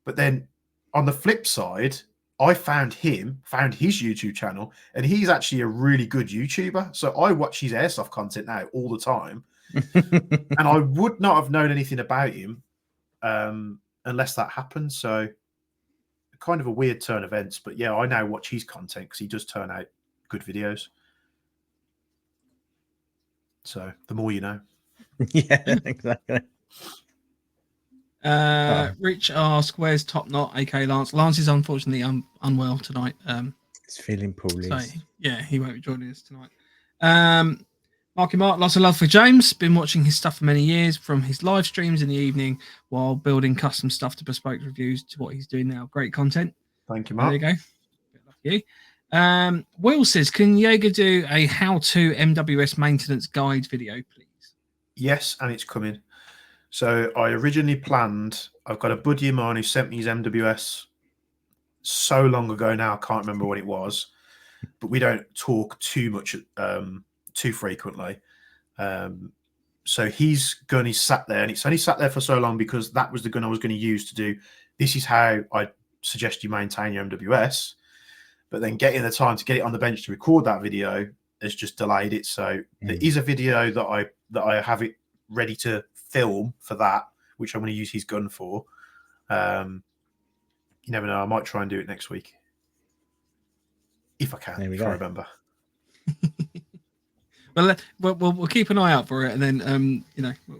But then on the flip side, I found his YouTube channel, and he's actually a really good YouTuber. So I watch his airsoft content now all the time. And I would not have known anything about him unless that happened. So kind of a weird turn of events. But yeah, I now watch his content because he does turn out good videos. So the more you know. Yeah, exactly. Rich asks, "Where's Top Knot, aka Lance?" Lance is unfortunately unwell tonight. It's feeling poorly. So yeah, he won't be joining us tonight. Marky Mark, lots of love for James. Been watching his stuff for many years, from his live streams in the evening while building custom stuff to bespoke reviews to what he's doing now. Great content. Thank you, Mark. There you go. Lucky you. Will says, "Can Jaeger do a how-to MWS maintenance guide video, please?" Yes, and it's coming. So I originally planned, I've got a buddy of mine who sent me his MWS so long ago now, I can't remember what it was, but we don't talk too much, too frequently. So his gun is sat there, and it's only sat there for so long because that was the gun I was going to use to do, this is how I suggest you maintain your MWS. But then getting the time to get it on the bench to record that video has just delayed it. So there is a video that I have it ready to film for that, which I'm going to use his gun for. You never know, I might try and do it next week if I can, if I remember. Well, we'll keep an eye out for it, and then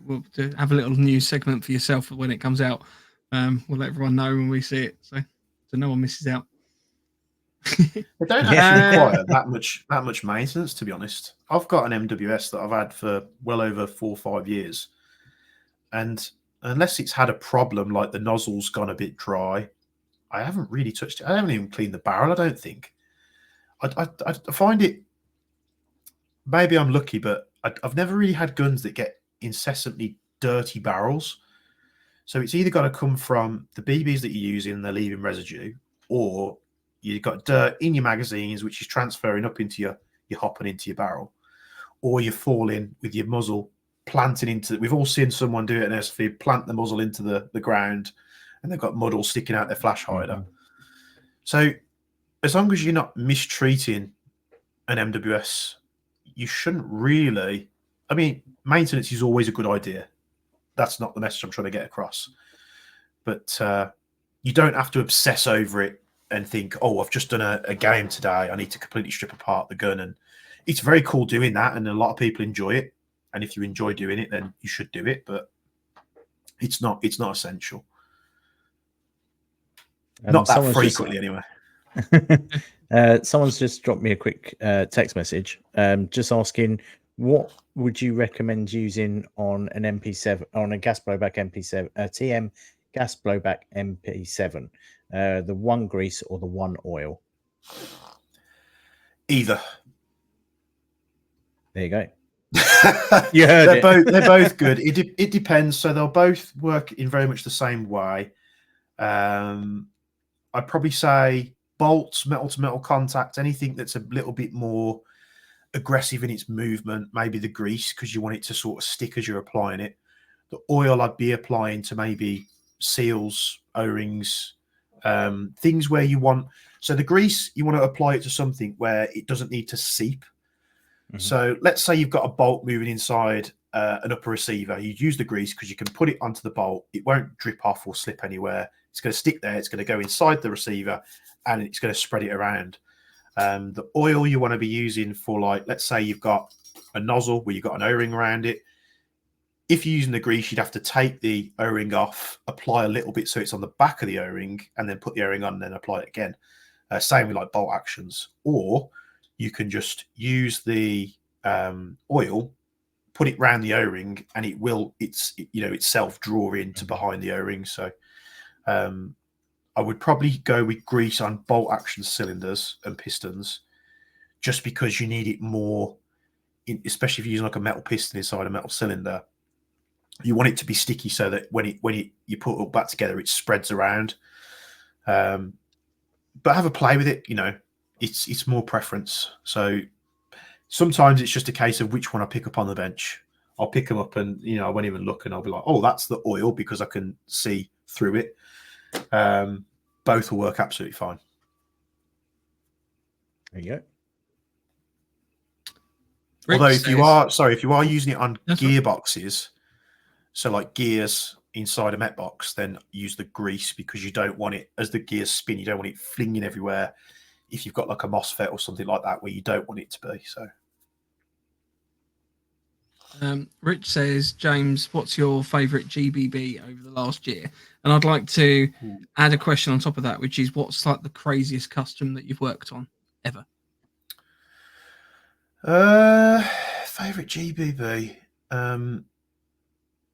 we'll have a little news segment for yourself when it comes out. We'll let everyone know when we see it, so no one misses out. They don't actually require that much maintenance, to be honest. I've got an MWS that I've had for well over 4 or 5 years, and unless it's had a problem like the nozzle's gone a bit dry, I haven't really touched it. I haven't even cleaned the barrel, I don't think. I find it, maybe I'm lucky, but I've never really had guns that get incessantly dirty barrels. So it's either got to come from the BBs that you're using and they're leaving residue, or you've got dirt in your magazines, which is transferring up into your hopper and into your barrel, or you're falling with your muzzle planting into. We've all seen someone do it in SFI, plant the muzzle into the ground, and they've got mud all sticking out their flash hider. So as long as you're not mistreating an MWS, you shouldn't really. I mean, maintenance is always a good idea. That's not the message I'm trying to get across. But you don't have to obsess over it and think, oh, I've just done a game today, I need to completely strip apart the gun. And it's very cool doing that, and a lot of people enjoy it. And if you enjoy doing it, then you should do it. But it's not essential. Not that frequently, anyway. Someone's just dropped me a quick text message, just asking, what would you recommend using on an MP7, on a gas blowback MP7, TM gas blowback MP7, the one grease or the one oil? Either. There you go. You heard they're both good. It depends. So they'll both work in very much the same way. I'd probably say bolts, metal to metal contact, anything that's a little bit more aggressive in its movement. Maybe the grease, because you want it to sort of stick as you're applying it. The oil I'd be applying to maybe seals, O-rings, things where you want. So the grease, you want to apply it to something where it doesn't need to seep. So let's say you've got a bolt moving inside an upper receiver. You'd use the grease because you can put it onto the bolt. It won't drip off or slip anywhere. It's going to stick there. It's going to go inside the receiver and it's going to spread it around. The oil you want to be using for, like, let's say you've got a nozzle where you've got an O-ring around it. If you're using the grease, you'd have to take the O-ring off, apply a little bit so it's on the back of the O-ring, and then put the O-ring on and then apply it again. Same with like bolt actions. Or you can just use the oil, put it around the O-ring, and it will itself draw into behind the O-ring. So I would probably go with grease on bolt action cylinders and pistons, just because you need it more, especially if you're using like a metal piston inside a metal cylinder. You want it to be sticky so that when you put it all back together, it spreads around. But have a play with it. It's more preference. So sometimes it's just a case of which one I pick up on the bench. I'll pick them up and I won't even look, and I'll be like, oh, that's the oil, because I can see through it. Both will work absolutely fine. There you go. Although if you are using it on gearboxes, so like gears inside a Met box, then use the grease, because you don't want it, as the gears spin, you don't want it flinging everywhere if you've got like a MOSFET or something like that where you don't want it to be. So Rich says, James, what's your favourite GBB over the last year? And I'd like to add a question on top of that, which is, what's like the craziest custom that you've worked on ever? Favorite GBB.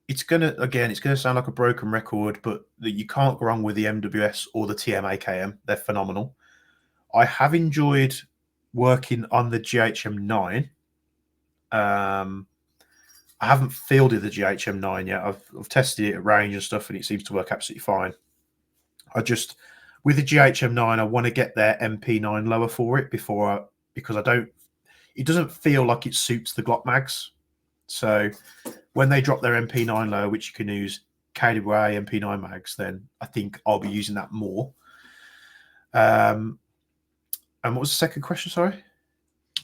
It's gonna sound like a broken record, but you can't go wrong with the MWS or the TM-AKM. They're phenomenal. I have enjoyed working on the GHM9. I haven't fielded the GHM9 yet. I've tested it at range and stuff, and it seems to work absolutely fine. With the GHM9, I want to get their MP9 lower for it because it doesn't feel like it suits the Glock mags. So when they drop their MP9 lower, which you can use KWA MP9 mags, then I think I'll be using that more. And what was the second question? Sorry.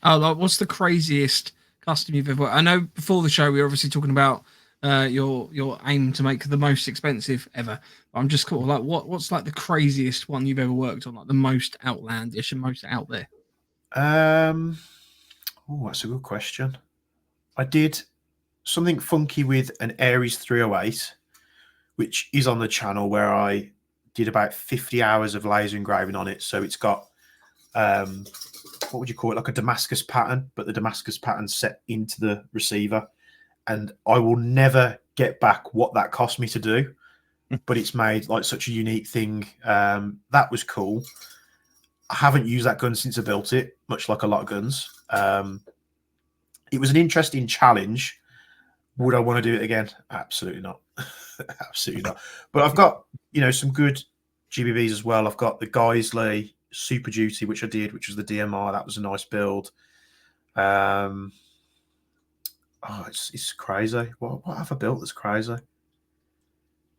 Oh, what's the craziest custom you've ever? I know before the show we were obviously talking about your aim to make the most expensive ever. I'm just cool. Like, what's like the craziest one you've ever worked on? Like the most outlandish and most out there. Oh, that's a good question. I did something funky with an Aries 308, which is on the channel, where I did about 50 hours of laser engraving on it. So it's got what would you call it, like a Damascus pattern, but the Damascus pattern set into the receiver. And I will never get back what that cost me to do, but it's made like such a unique thing. That was cool. I haven't used that gun since I built it, much like a lot of guns. It was an interesting challenge. Would I want to do it again? Absolutely not. Absolutely not. But I've got, some good GBBs as well. I've got the Geisley Super Duty, which I did, which was the DMR. That was a nice build. It's crazy. What have I built that's crazy?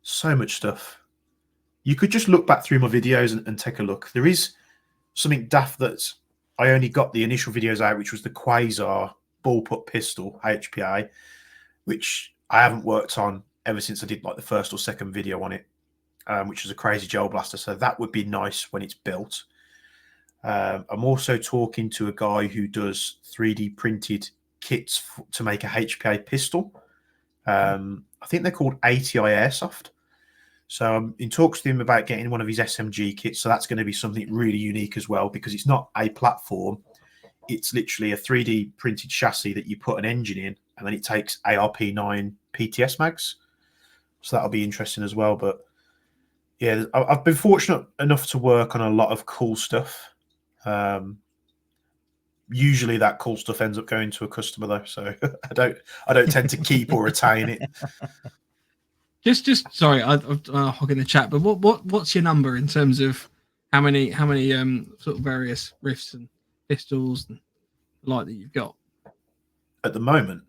So much stuff. You could just look back through my videos and take a look. There is something daft that I only got the initial videos out, which was the Quasar bullpup pistol HPA, which I haven't worked on ever since I did like the first or second video on it, which is a crazy gel blaster. So that would be nice when it's built. I'm also talking to a guy who does 3D printed kits to make a HPA pistol. I think they're called ATI Airsoft. So I'm in talks with him about getting one of his SMG kits. So that's going to be something really unique as well, because it's not a platform. It's literally a 3D printed chassis that you put an engine in, and then it takes ARP9 PTS mags. So that'll be interesting as well. But yeah, I've been fortunate enough to work on a lot of cool stuff. Usually that cool stuff ends up going to a customer though, so I don't tend to keep or retain it. Just sorry, I'm hogging the chat, but what's your number in terms of how many sort of various riffs and pistols and the like that you've got? at the moment.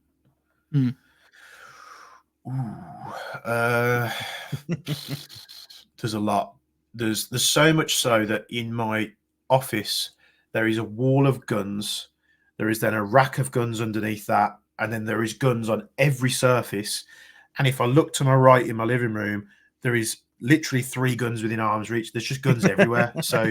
Hmm. There's a lot. There's so much so that in my office there is a wall of guns. There is then a rack of guns underneath that, and then there is guns on every surface. And if I look to my right in my living room, there is literally 3 guns within arm's reach. There's just guns everywhere. So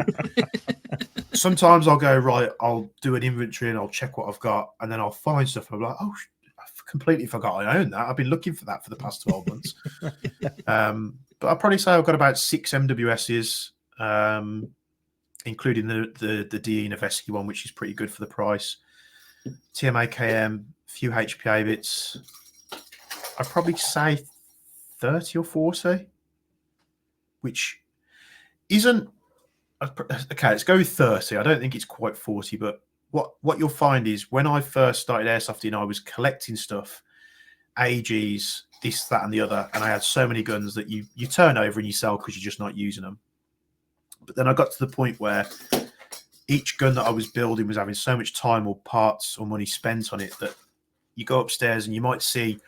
sometimes I'll go, right, I'll do an inventory and I'll check what I've got, and then I'll find stuff. And I'm like, oh, I've completely forgot I own that. I've been looking for that for the past 12 months. But I'll probably say I've got about 6 MWSs, including the DE Noveski one, which is pretty good for the price. TMAKM, a few HPA bits. I'd probably say 30 or 40, which isn't okay. Let's go with 30. I don't think it's quite 40, but what you'll find is when I first started airsofting, I was collecting stuff, AGs, this, that, and the other, and I had so many guns that you turn over and you sell because you're just not using them. But then I got to the point where each gun that I was building was having so much time or parts or money spent on it that you go upstairs and you might see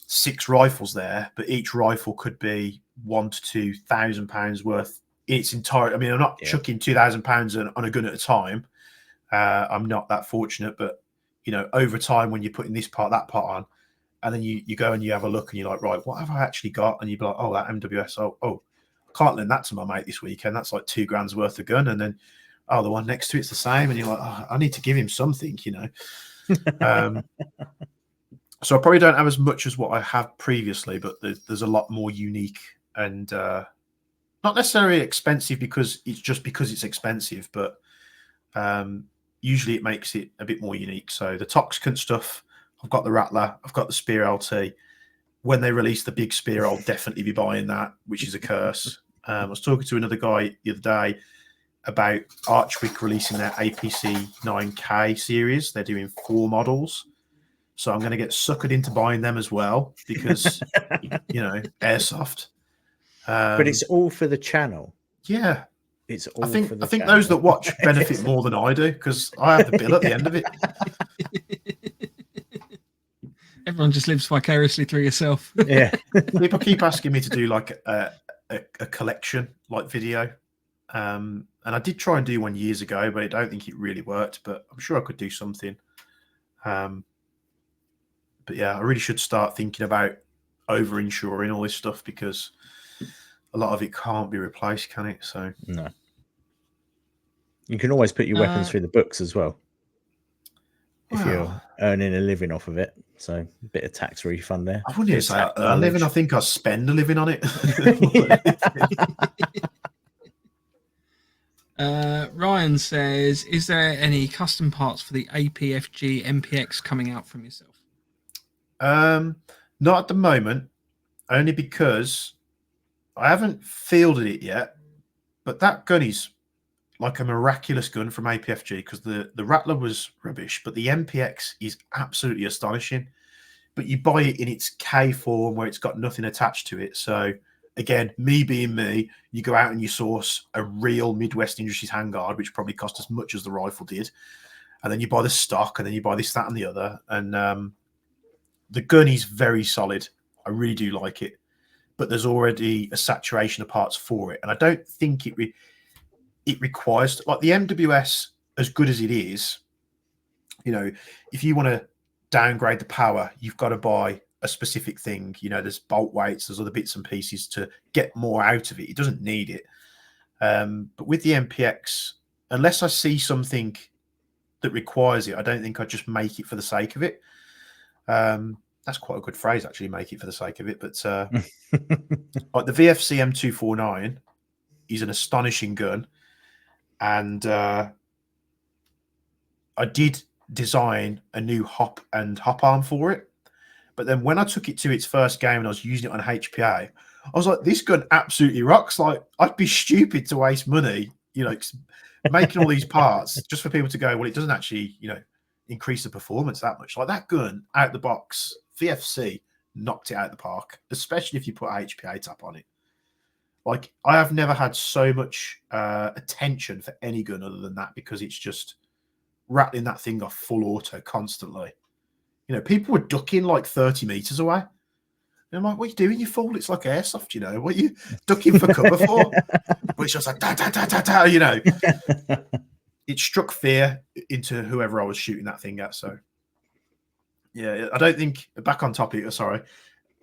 6 rifles there, but each rifle could be £1,000 to £2,000 worth in its entire. I mean, I'm not chucking £2,000 on a gun at a time. I'm not that fortunate, but you know, over time when you're putting this part, that part on, and then you go and you have a look and you're like, right, what have I actually got? And you'd be like, oh, that MWS. Oh, I can't lend that to my mate this weekend. That's like £2,000 worth of gun. And then, oh, the one next to it's the same. And you're like, oh, I need to give him something, you know. So I probably don't have as much as what I have previously, but there's a lot more unique and not necessarily expensive because it's expensive, but usually it makes it a bit more unique. So the Toxicant stuff, I've got the Rattler, I've got the Spear LT. When they release the big Spear, I'll definitely be buying that, which is a curse. I was talking to another guy the other day about Wick releasing their APC 9K series. They're doing 4 models. So I'm going to get suckered into buying them as well because, you know, airsoft. But it's all for the channel. Yeah. It's all I think channel. those that watch benefit more than I do because I have the bill at the end of it. Everyone just lives vicariously through yourself. Yeah. People keep asking me to do like a collection like video. And I did try and do one years ago, but I don't think it really worked. But I'm sure I could do something. But yeah, I really should start thinking about over-insuring all this stuff because a lot of it can't be replaced, can it? So no. You can always put your weapons through the books as well. If you're earning a living off of it. So a bit of tax refund there. I wouldn't even say I earn a living. I think I spend a living on it. Ryan says, is there any custom parts for the APFG MPX coming out from yourself? Not at the moment, only because I haven't fielded it yet. But that gun is like a miraculous gun from APFG because the Rattler was rubbish, but the MPX is absolutely astonishing. But you buy it in its K form where it's got nothing attached to it. So again, me being me, you go out and you source a real Midwest Industries handguard, which probably cost as much as the rifle did. And then you buy the stock and then you buy this, that, and the other. And the gun is very solid. I really do like it. But there's already a saturation of parts for it. And I don't think it requires, like the MWS, as good as it is, you know, if you want to downgrade the power, you've got to buy a specific thing. You know, there's bolt weights, there's other bits and pieces to get more out of it. It doesn't need it. But with the MPX, unless I see something that requires it, I don't think I'd just make it for the sake of it. That's quite a good phrase, actually, make it for the sake of it. But like the VFC M249 is an astonishing gun. And I did design a new hop arm for it. But then when I took it to its first game and I was using it on HPA, I was like, this gun absolutely rocks. Like, I'd be stupid to waste money, you know, making all these parts just for people to go, well, it doesn't actually, you know, increase the performance that much. Like that gun out the box, VFC knocked it out of the park, especially if you put a HPA tap on it. Like, I have never had so much attention for any gun other than that because it's just rattling that thing off full auto constantly You know, people were ducking like 30 meters away. And I'm like, what are you doing, you fool? It's like airsoft, you know. What are you ducking for cover for? But it's just like, da, da, da, da, da, you know. It struck fear into whoever I was shooting that thing at. So, yeah, I don't think, back on topic, sorry,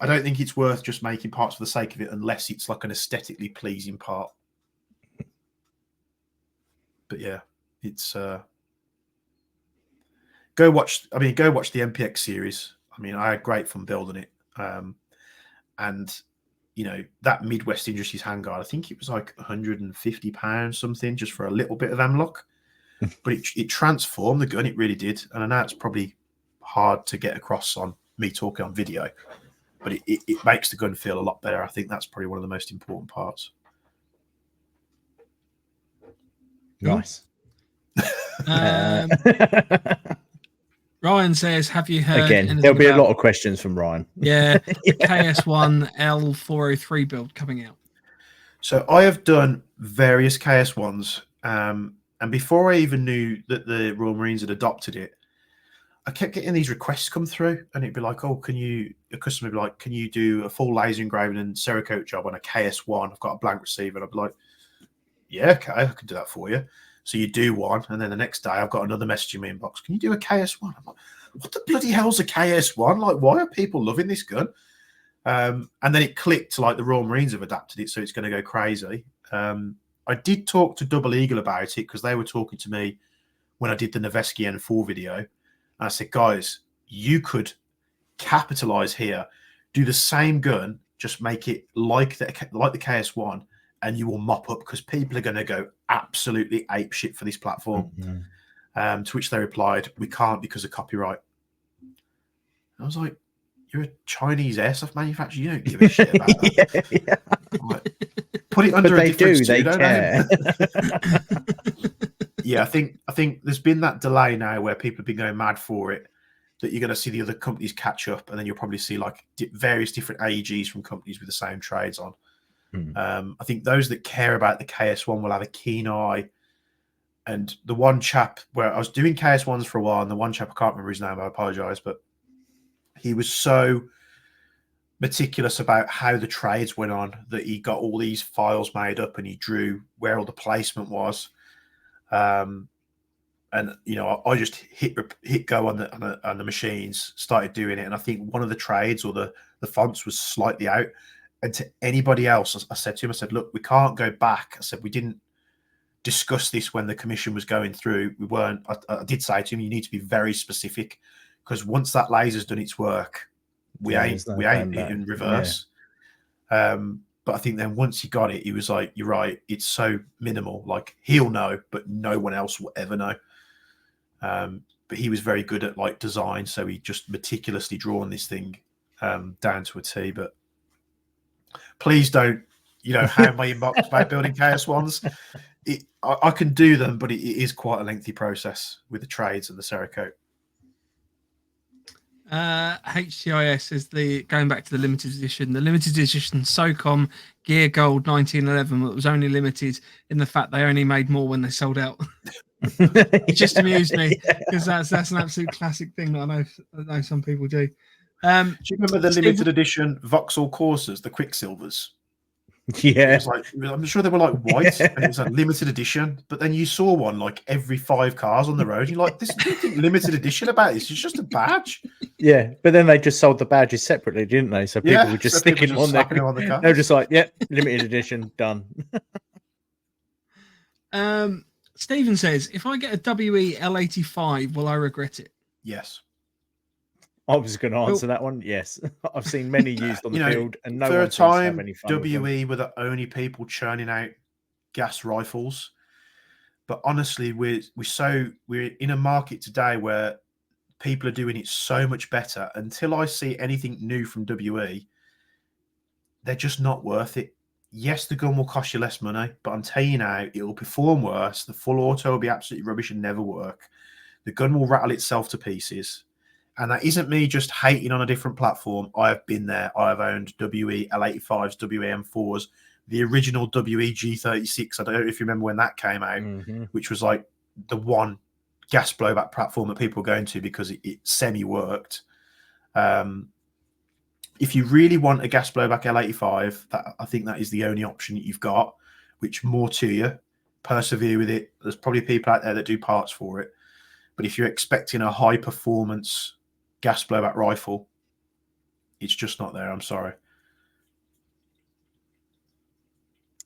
I don't think it's worth just making parts for the sake of it unless it's like an aesthetically pleasing part. But yeah, it's go watch the MPX series. I mean, I had great fun building it. And you know, that Midwest Industries handguard, I think it was like £150 something just for a little bit of M-lock. But it transformed the gun, it really did. And I know it's probably hard to get across on me talking on video, but it makes the gun feel a lot better. I think that's probably one of the most important parts. Nice. Ryan says, have you heard Again, there'll be a lot of questions from Ryan. Yeah, the KS1 L403 build coming out. So I have done various KS1s, and before I even knew that the Royal Marines had adopted it, I kept getting these requests come through, and it'd be like, oh, a customer would be like, can you do a full laser engraving and Cerakote job on a KS1? I've got a blank receiver. And I'd be like, yeah, okay, I can do that for you. So you do one, and then the next day I've got another message in my inbox. Can you do a KS1? I'm like, what the bloody hell's a KS1? Like, why are people loving this gun? And then it clicked, like the Royal Marines have adapted it, so it's going to go crazy. I did talk to Double Eagle about it because they were talking to me when I did the Noveski N4 video. And I said, guys, you could capitalize here, do the same gun, just make it like the KS1, and you will mop up because people are going to go absolutely ape shit for this platform. Mm-hmm. To which they replied, we can't because of copyright. I was like, you're a Chinese airsoft manufacturer. You don't give a shit about that. Yeah. Like, put it under a different pseudo name. Yeah, I think there's been that delay now where people have been going mad for it, that you're going to see the other companies catch up, and then you'll probably see like various different AEGs from companies with the same trades on. I think those that care about the KS1 will have a keen eye. And the one chap where I was doing KS1s for a while, and the one chap, I can't remember his name, I apologize, but he was so meticulous about how the trades went on that he got all these files made up and he drew where all the placement was. And you know, I just hit go on the machines, started doing it, and I think one of the trades or the fonts was slightly out. And to anybody else, I said to him, I said, look, we can't go back. I said, we didn't discuss this when the commission was going through. We weren't. I did say to him, you need to be very specific, because once that laser's done its work, we ain't in reverse. Yeah. But I think then once he got it, he was like, you're right, it's so minimal. Like, he'll know, but no one else will ever know. But he was very good at like design, so he just meticulously drawn this thing down to a T. But please don't, hound my inbox about building KS1s. I can do them, but it is quite a lengthy process with the trades and the Cerakote. HTIS is going back to the limited edition. The limited edition SOCOM Gear Gold 1911 that was only limited in the fact they only made more when they sold out. It just amused me because that's an absolute classic thing that I know some people do. Do you remember the limited edition Vauxhall Corsas, the Quicksilvers? Yeah, I'm sure they were like white, and it was a limited edition. But then you saw one like every 5 cars on the road. You're like, "This nothing limited edition about this. It's just a badge." Yeah, but then they just sold the badges separately, didn't they? So people were just sticking them on there. They were just like, "Yep, limited edition, done." Stephen says, "If I get a WE L85, will I regret it?" Yes. I was going to answer that one. Yes, I've seen many used on the field, and no one seems to have any fun. WE were the only people churning out gas rifles. But honestly, we're in a market today where people are doing it so much better. Until I see anything new from WE, they're just not worth it. Yes, the gun will cost you less money, but I'm telling you now, it will perform worse. The full auto will be absolutely rubbish and never work. The gun will rattle itself to pieces. And that isn't me just hating on a different platform. I have been there. I have owned WE L85s, WE M4s, the original WE G36. I don't know if you remember when that came out, which was like the one gas blowback platform that people were going to because it semi-worked. If you really want a gas blowback L85, I think that is the only option that you've got, which more to you. Persevere with it. There's probably people out there that do parts for it. But if you're expecting a high performance gas blowback rifle, it's just not there. I'm sorry.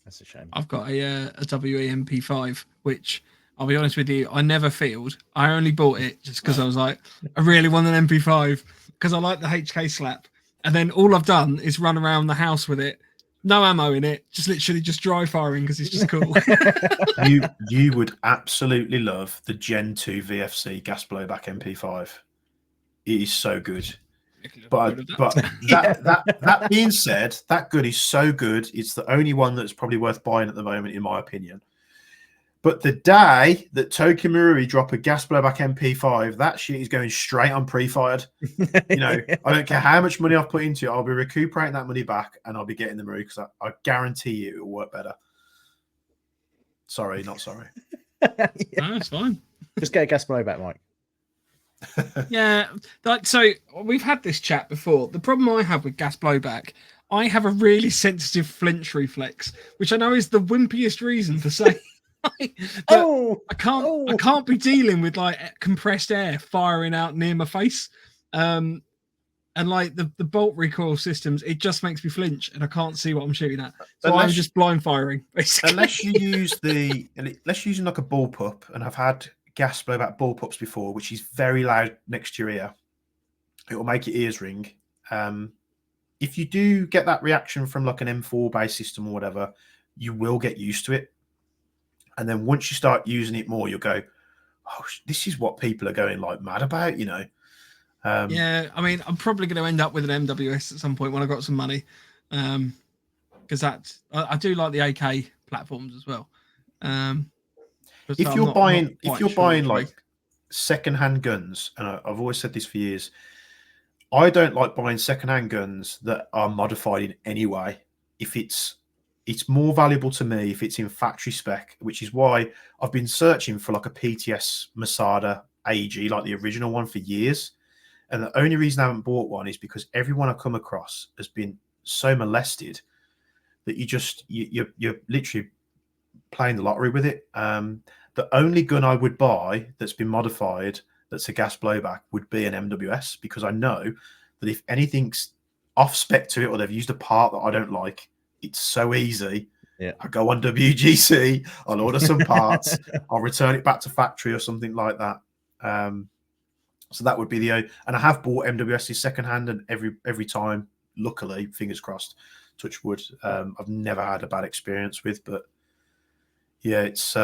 That's a shame. I've got a WEMP5, which I'll be honest with you, I never field. I only bought it just because I was like, I really want an MP5 because I like the HK slap. And then all I've done is run around the house with it. No ammo in it, just literally just dry firing because it's just cool. You would absolutely love the Gen 2 VFC gas blowback MP5. It is so good. But that being said, that gun is so good. It's the only one that's probably worth buying at the moment, in my opinion. But the day that Tokyo Marui drop a gas blowback MP5, that shit is going straight on pre-fired. You know, I don't care how much money I've put into it. I'll be recuperating that money back, and I'll be getting the Marui because I guarantee you it will work better. Sorry, not sorry. No, that's fine. Just get a gas blowback, Mike. Yeah, like so we've had this chat before. The problem I have with gas blowback, I have a really sensitive flinch reflex, which I know is the wimpiest reason to say. I can't be dealing with like compressed air firing out near my face. And like the bolt recoil systems, it just makes me flinch and I can't see what I'm shooting at. So I'm just blind firing, basically. Unless you use like a bullpup, and I've had gas blowback bullpups before, which is very loud next to your ear. It will make your ears ring. If you do get that reaction from like an M4 base system or whatever, you will get used to it. And then once you start using it more, you'll go, oh, this is what people are going like mad about, you know? Yeah, I mean, I'm probably going to end up with an MWS at some point when I've got some money. Because I do like the AK platforms as well. If you're buying like secondhand guns, and I've always said this for years, I don't like buying secondhand guns that are modified in any way. If it's more valuable to me if it's in factory spec, which is why I've been searching for like a PTS Masada AEG, like the original one, for years. And the only reason I haven't bought one is because everyone I come across has been so molested that you're literally playing the lottery with it. The only gun I would buy that's been modified that's a gas blowback would be an MWS, because I know that if anything's off spec to it or they've used a part that I don't like, it's so easy. Yeah, I go on WGC, I'll order some parts, I'll return it back to factory or something like that. So that would be the, and I have bought MWSs secondhand, and every time, luckily, fingers crossed, touch wood, I've never had a bad experience with. But yeah, it's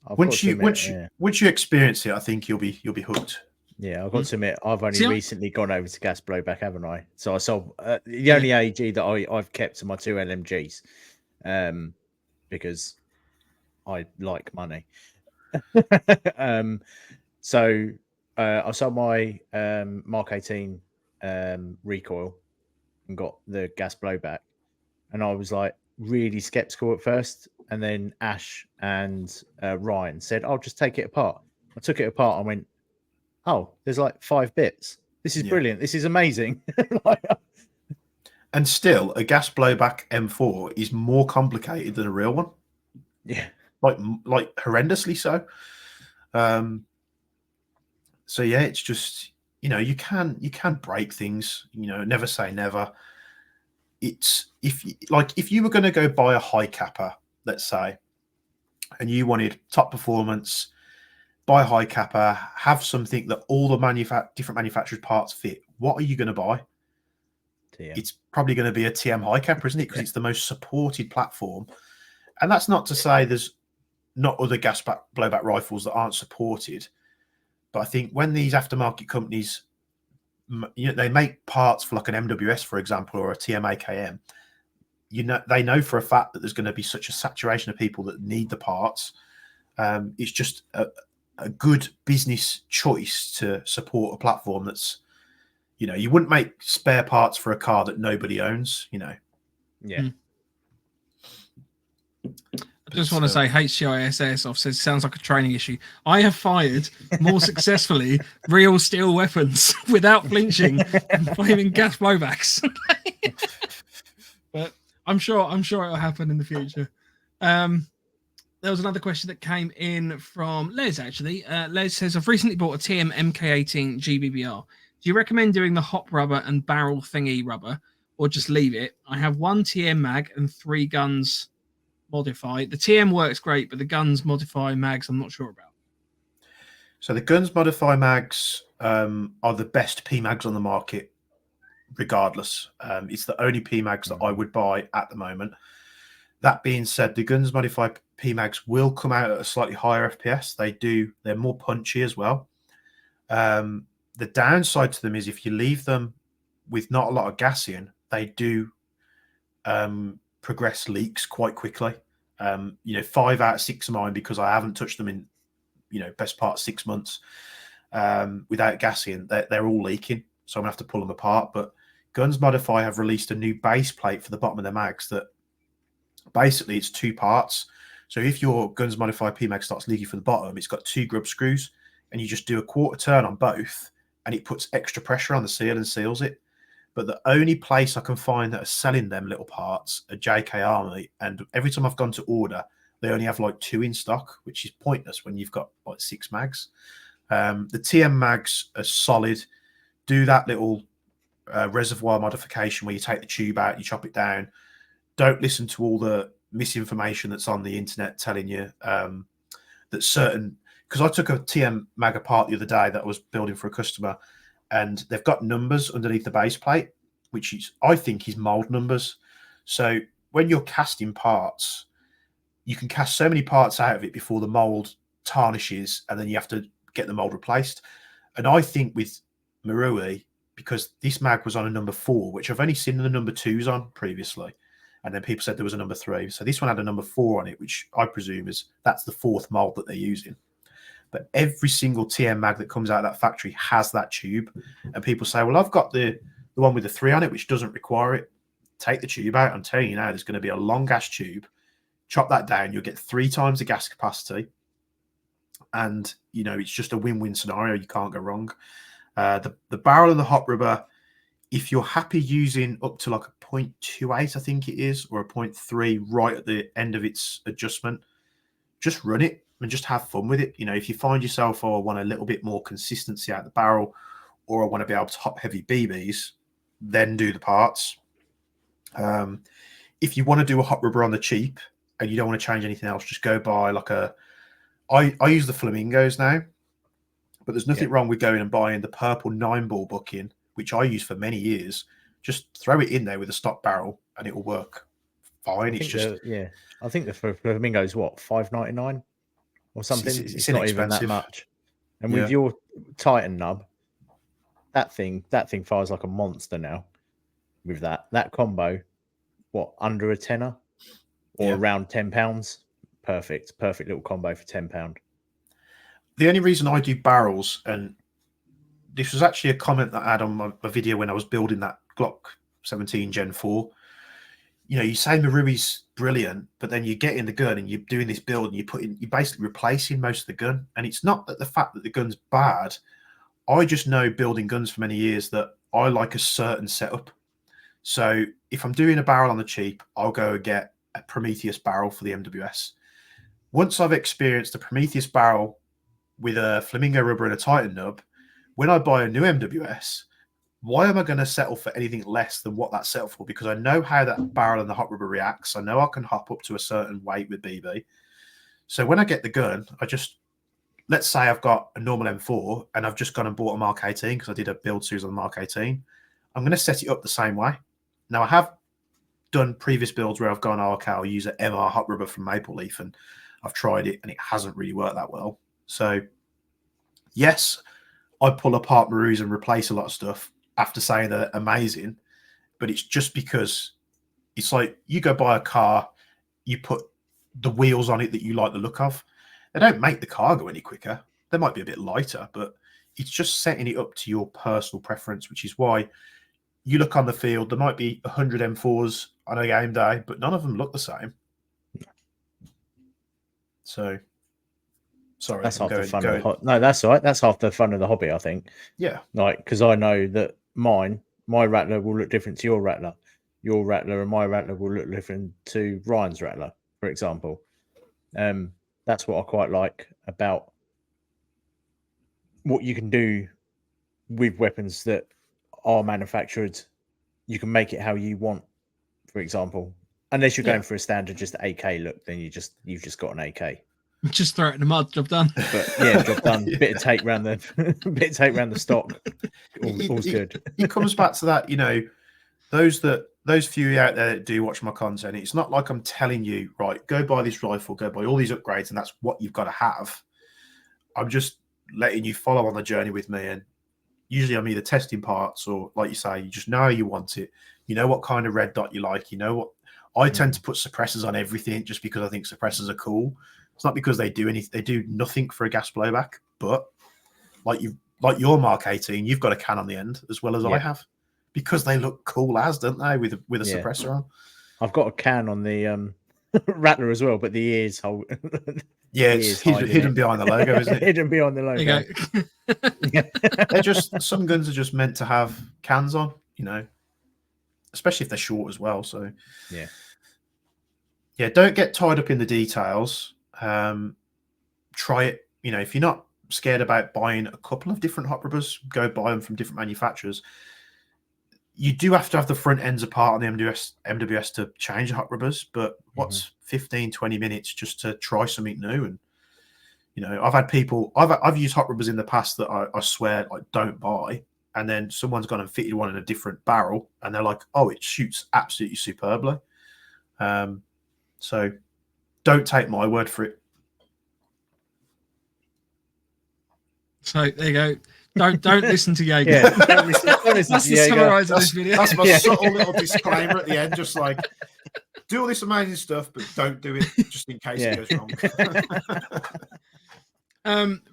once you experience it, I think you'll be hooked. Yeah, I've got to admit, I've only recently gone over to gas blowback, haven't I? So I sold the only AEG that I've kept are my 2 LMGs, because I like money. So I sold my Mark 18 recoil and got the gas blowback, and I was like really skeptical at first, and then Ash and Ryan said, "I'll just take it apart." I took it apart and went, "Oh, there's like 5 bits. This is brilliant. This is amazing." And still, a gas blowback M4 is more complicated than a real one. Yeah, like horrendously so. So yeah, it's just, you know, you can break things. You know, never say never. It's if you were going to go buy a high capper, let's say, and you wanted top performance, buy a high capper, have something that all the different manufacturers' parts fit. What are you going to buy? TM. It's probably going to be a TM high capper, isn't it? Because it's the most supported platform. And that's not to say there's not other gas blowback rifles that aren't supported. But I think when these aftermarket companies, you know, they make parts for like an MWS, for example, or a TM-AKM, you know, they know for a fact that there's going to be such a saturation of people that need the parts. It's just a good business choice to support a platform that's, you know, you wouldn't make spare parts for a car that nobody owns, you know. Yeah. I just want to say HCIS Airsoft says sounds like a training issue. I have fired more successfully real steel weapons without flinching and flaming gas blowbacks. But I'm sure it'll happen in the future. There was another question that came in from Les, actually. Les says, I've recently bought a TM MK18 GBBR. Do you recommend doing the hop rubber and barrel thingy rubber, or just leave it? I have one TM mag and 3 guns modify. The TM works great, but the guns modify mags I'm not sure about. So the guns modify mags are the best P mags on the market, regardless. It's the only P mags that I would buy at the moment. That being said, the guns modify P mags will come out at a slightly higher FPS. They're more punchy as well. The downside to them is if you leave them with not a lot of gas in, they do progress leaks quite quickly. 5 out of 6 of mine, because I haven't touched them in, best part of 6 months without gas in, they're all leaking. So I'm gonna have to pull them apart. But Guns Modify have released a new base plate for the bottom of the mags that basically it's 2 parts. So if your Guns Modify PMag starts leaking from the bottom, it's got 2 grub screws, and you just do a quarter turn on both, and it puts extra pressure on the seal and seals it. But the only place I can find that are selling them little parts are JK Army, and every time I've gone to order, they only have like 2 in stock, which is pointless when you've got like 6 mags. The TM mags are solid. Do that little reservoir modification where you take the tube out, you chop it down. Don't listen to all the misinformation that's on the internet telling you that certain, because I took a TM mag apart the other day that I was building for a customer, and they've got numbers underneath the base plate, which is, I think, is mold numbers. So when you're casting parts, you can cast so many parts out of it before the mold tarnishes, and then you have to get the mold replaced. And I think with Marui, because this mag was on a number 4, which I've only seen the number 2s on previously, and then people said there was a number 3. So this one had a number 4 on it, which I presume is that's the 4th mold that they're using. But every single TM mag that comes out of that factory has that tube. And people say, well, I've got the one with the 3 on it, which doesn't require it. Take the tube out. I'm telling you now, there's going to be a long gas tube. Chop that down. You'll get 3 times the gas capacity. And, it's just a win-win scenario. You can't go wrong. The barrel and the hot rubber, if you're happy using up to like a 0.28, I think it is, or a 0.3 right at the end of its adjustment, just run it and just have fun with it. If you find yourself, I want a little bit more consistency out of the barrel, or I want to be able to hop heavy BBs, then do the parts. If you want to do a hot rubber on the cheap and you don't want to change anything else, just go buy like I use the Flamingos now, but there's nothing wrong with going and buying the purple 9-ball bucking, which I use for many years. Just throw it in there with a stock barrel and it will work fine. It's just I think the Flamingo is what, $5.99 or something. It's not even that much. And with your Titan nub, that thing fires like a monster now. With that combo, what, under a tenner or around £10? Perfect little combo for £10. The only reason I do barrels, and this was actually a comment that I had on my video when I was building that Glock 17 Gen 4. You say Marui's brilliant, but then you get in the gun and you're doing this build and you're basically replacing most of the gun. And it's not that the fact that the gun's bad. I just know, building guns for many years, that I like a certain setup. So if I'm doing a barrel on the cheap, I'll go and get a Prometheus barrel for the MWS. Once I've experienced a Prometheus barrel with a Flamingo rubber and a Titan nub, when I buy a new MWS, why am I going to settle for anything less than what that's settled for? Because I know how that barrel and the hot rubber reacts. I know I can hop up to a certain weight with BB. So when I get the gun, let's say I've got a normal M4 and I've just gone and bought a Mark 18 because I did a build series on the Mark 18. I'm going to set it up the same way. Now, I have done previous builds where I've gone, okay, I'll use an MR hot rubber from Maple Leaf, and I've tried it and it hasn't really worked that well. So yes, I pull apart Maruis and replace a lot of stuff after saying they're amazing, but it's just because it's like you go buy a car, you put the wheels on it that you like the look of. They don't make the car go any quicker. They might be a bit lighter, but it's just setting it up to your personal preference, which is why you look on the field, there might be 100 M4s on a game day, but none of them look the same. So, sorry, That's I'm half the going. fun. going No, that's all right. That's half the fun of the hobby, I think. yeah, Like, because I know that my Rattler will look different to your Rattler. Your Rattler and my Rattler will look different to Ryan's Rattler, for example. That's what I quite like about what you can do with weapons that are manufactured. You can make it how you want, for example. Unless you're going for a standard just AK look, then you've just got an AK. Just throw it in the mud, job done. But yeah, job done. Yeah. Bit of tape around the stock. All's good. It comes back to that, those few out there that do watch my content. It's not like I'm telling you, right, go buy this rifle, go buy all these upgrades, and that's what you've got to have. I'm just letting you follow on the journey with me, and usually I'm either testing parts or, like you say, you just know how you want it. You know what kind of red dot you like. You know what I tend to put suppressors on everything just because I think suppressors are cool. It's not because they do anything; they do nothing for a gas blowback. But like your Mark 18, you've got a can on the end as well as I have, because they look cool as, don't they, with a suppressor on. I've got a can on the Rattler as well, but the ears hold. Yeah, it's hidden behind the logo, isn't it? Hidden behind the logo. There you go. They're just, some guns are just meant to have cans on, especially if they're short as well. So yeah, don't get tied up in the details. Try it. If you're not scared about buying a couple of different hot rubbers, go buy them from different manufacturers. You do have to have the front ends apart on the MWS to change the hot rubbers, but what's 15, 20 minutes just to try something new? And I've had people, I've used hot rubbers in the past that I swear I don't buy, and then someone's gone and fitted one in a different barrel, and they're like, oh, it shoots absolutely superbly. So don't take my word for it. So there you go. Don't listen to Jaeger. Yeah, don't listen That's to the Jaeger. summarize of this video. That's my subtle little disclaimer at the end, just like, do all this amazing stuff, but don't do it just in case it goes wrong.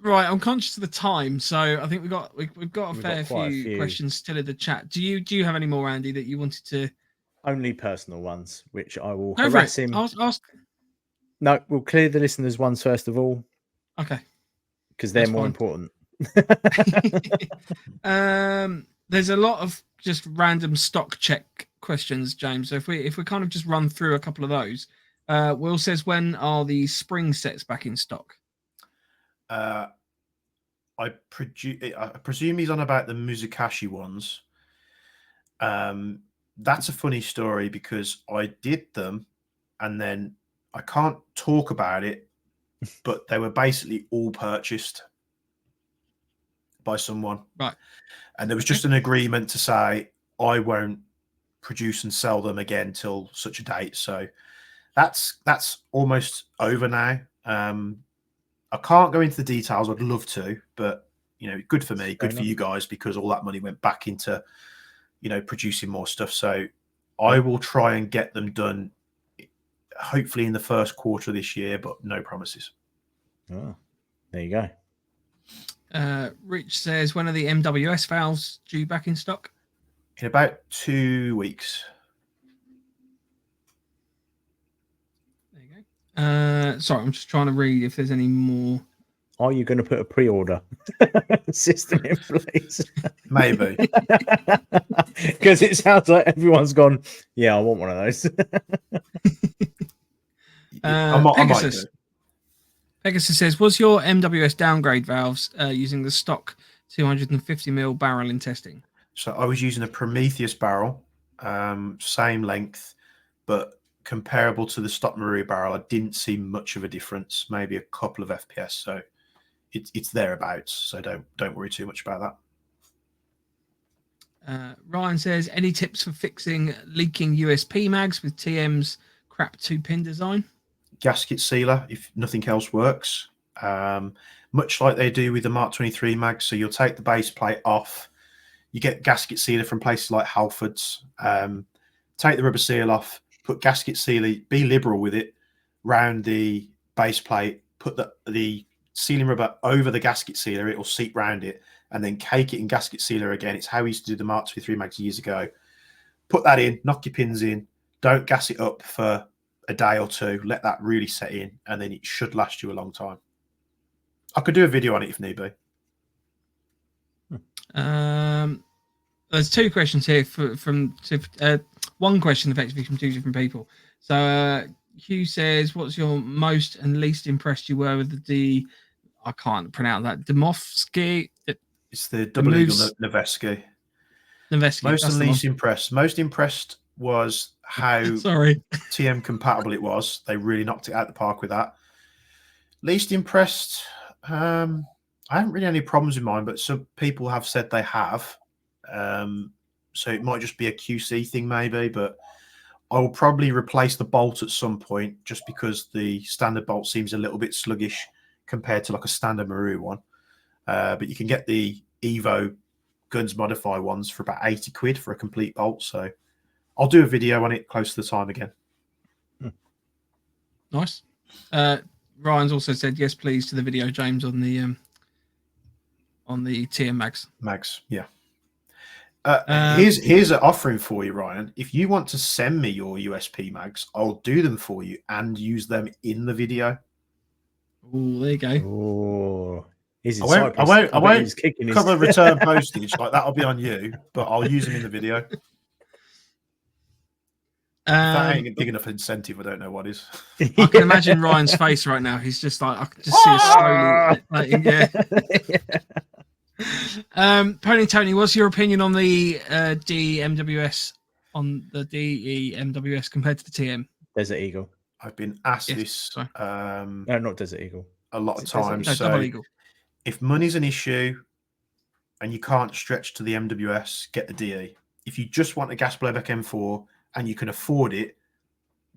Right, I'm conscious of the time, so I think we've got a fair few questions still in the chat. Do you have any more, Andy, that you wanted to? Only personal ones, which I will harass him. Ask. No, we'll clear the listeners' ones first of all. Okay. Because they're more important. There's a lot of just random stock check questions, James. So if we kind of just run through a couple of those, Will says, when are the spring sets back in stock? I presume he's on about the Muzakashi ones. That's a funny story because I did them, and then I can't talk about it, but they were basically all purchased by someone, right? And there was just an agreement to say I won't produce and sell them again till such a date. So that's almost over now. I can't go into the details. I'd love to, but good for me, good for you guys, because all that money went back into producing more stuff. So I will try and get them done, hopefully in the first quarter of this year, but no promises. Oh, there you go. Rich says, when are the MWS valves due back in stock? In about 2 weeks. There you go. Sorry, I'm just trying to read if there's any more. Are you going to put a pre-order system in place? Maybe. Because it sounds like everyone's gone, yeah, I want one of those. Pegasus says, was your MWS downgrade valves using the stock 250mm barrel in testing? So I was using a Prometheus barrel, same length, but comparable to the stock Maria barrel. I didn't see much of a difference, maybe a couple of FPS. So it's thereabouts. So don't worry too much about that. Ryan says, any tips for fixing leaking USP mags with TM's crap 2-pin design? Gasket sealer, if nothing else works, much like they do with the Mark 23 mags. So you'll take the base plate off, you get gasket sealer from places like Halfords, take the rubber seal off, put gasket sealer, be liberal with it, round the base plate, put the sealing rubber over the gasket sealer, it will seep round it, and then cake it in gasket sealer again. It's how we used to do the Mark 23 mags years ago. Put that in, knock your pins in, don't gas it up for a day or two, let that really set in, and then it should last you a long time. I could do a video on it if need be. There's two questions here from one question effectively from two different people. So Hugh says, "What's your most and least impressed you were with the I can't pronounce that Demovsky? It's the double eagle Noveski. Most and least impressed. Most impressed was how TM compatible it was. They really knocked it out of the park with that. Least impressed. I haven't really any problems with mine, but some people have said they have. So it might just be a QC thing, maybe. But I will probably replace the bolt at some point, just because the standard bolt seems a little bit sluggish compared to like a standard Maru one. But you can get the Evo Guns Modify ones for about 80 quid for a complete bolt. So I'll do a video on it close to the time again. Nice. Ryan's also said yes, please, to the video, James, on the TM mags. Mags, yeah. Here's an offering for you, Ryan. If you want to send me your USP mags, I'll do them for you and use them in the video. Oh, there you go. Oh, I won't cover return postage. Like, that'll be on you, but I'll use them in the video. If that ain't a big enough incentive, I don't know what is. I can imagine Ryan's face right now. He's just like, I can just see it slowly. Yeah. Pony Tony, what's your opinion on the DMWS compared to the TM? Desert Eagle. I've been asked this. No, not Desert Eagle. A lot of times. No, Double Eagle. If money's an issue and you can't stretch to the MWS, get the DE. If you just want a gas blowback M4 and you can afford it,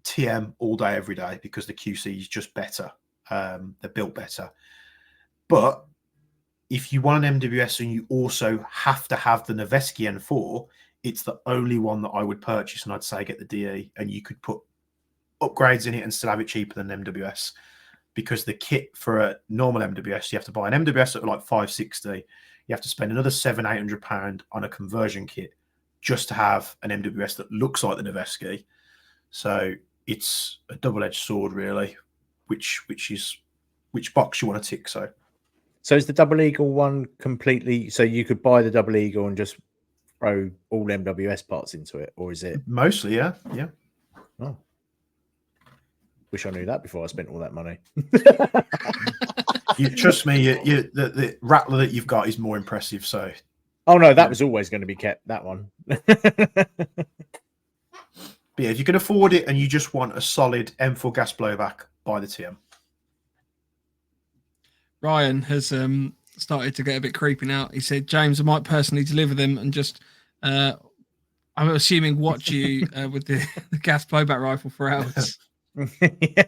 TM all day, every day, because the QC is just better. They're built better. But if you want an MWS and you also have to have the Noveski N4, it's the only one that I would purchase, and I'd say get the DE, and you could put upgrades in it and still have it cheaper than MWS. Because the kit for a normal MWS, you have to buy an MWS at like $560. You have to spend another £700-800 on a conversion kit just to have an MWS that looks like the Noveski. So it's a double-edged sword, really. Which box you want to tick? So is the Double Eagle one completely? So you could buy the Double Eagle and just throw all MWS parts into it, or is it mostly? Yeah. Oh. Wish I knew that before I spent all that money. You trust me, the Rattler that you've got is more impressive. So, oh no, that was always going to be kept. That one. But yeah, if you can afford it and you just want a solid M4 gas blowback, buy the TM. Ryan has started to get a bit creepy now. He said, "James, I might personally deliver them and just, I'm assuming, watch you with the gas blowback rifle for hours." Yeah.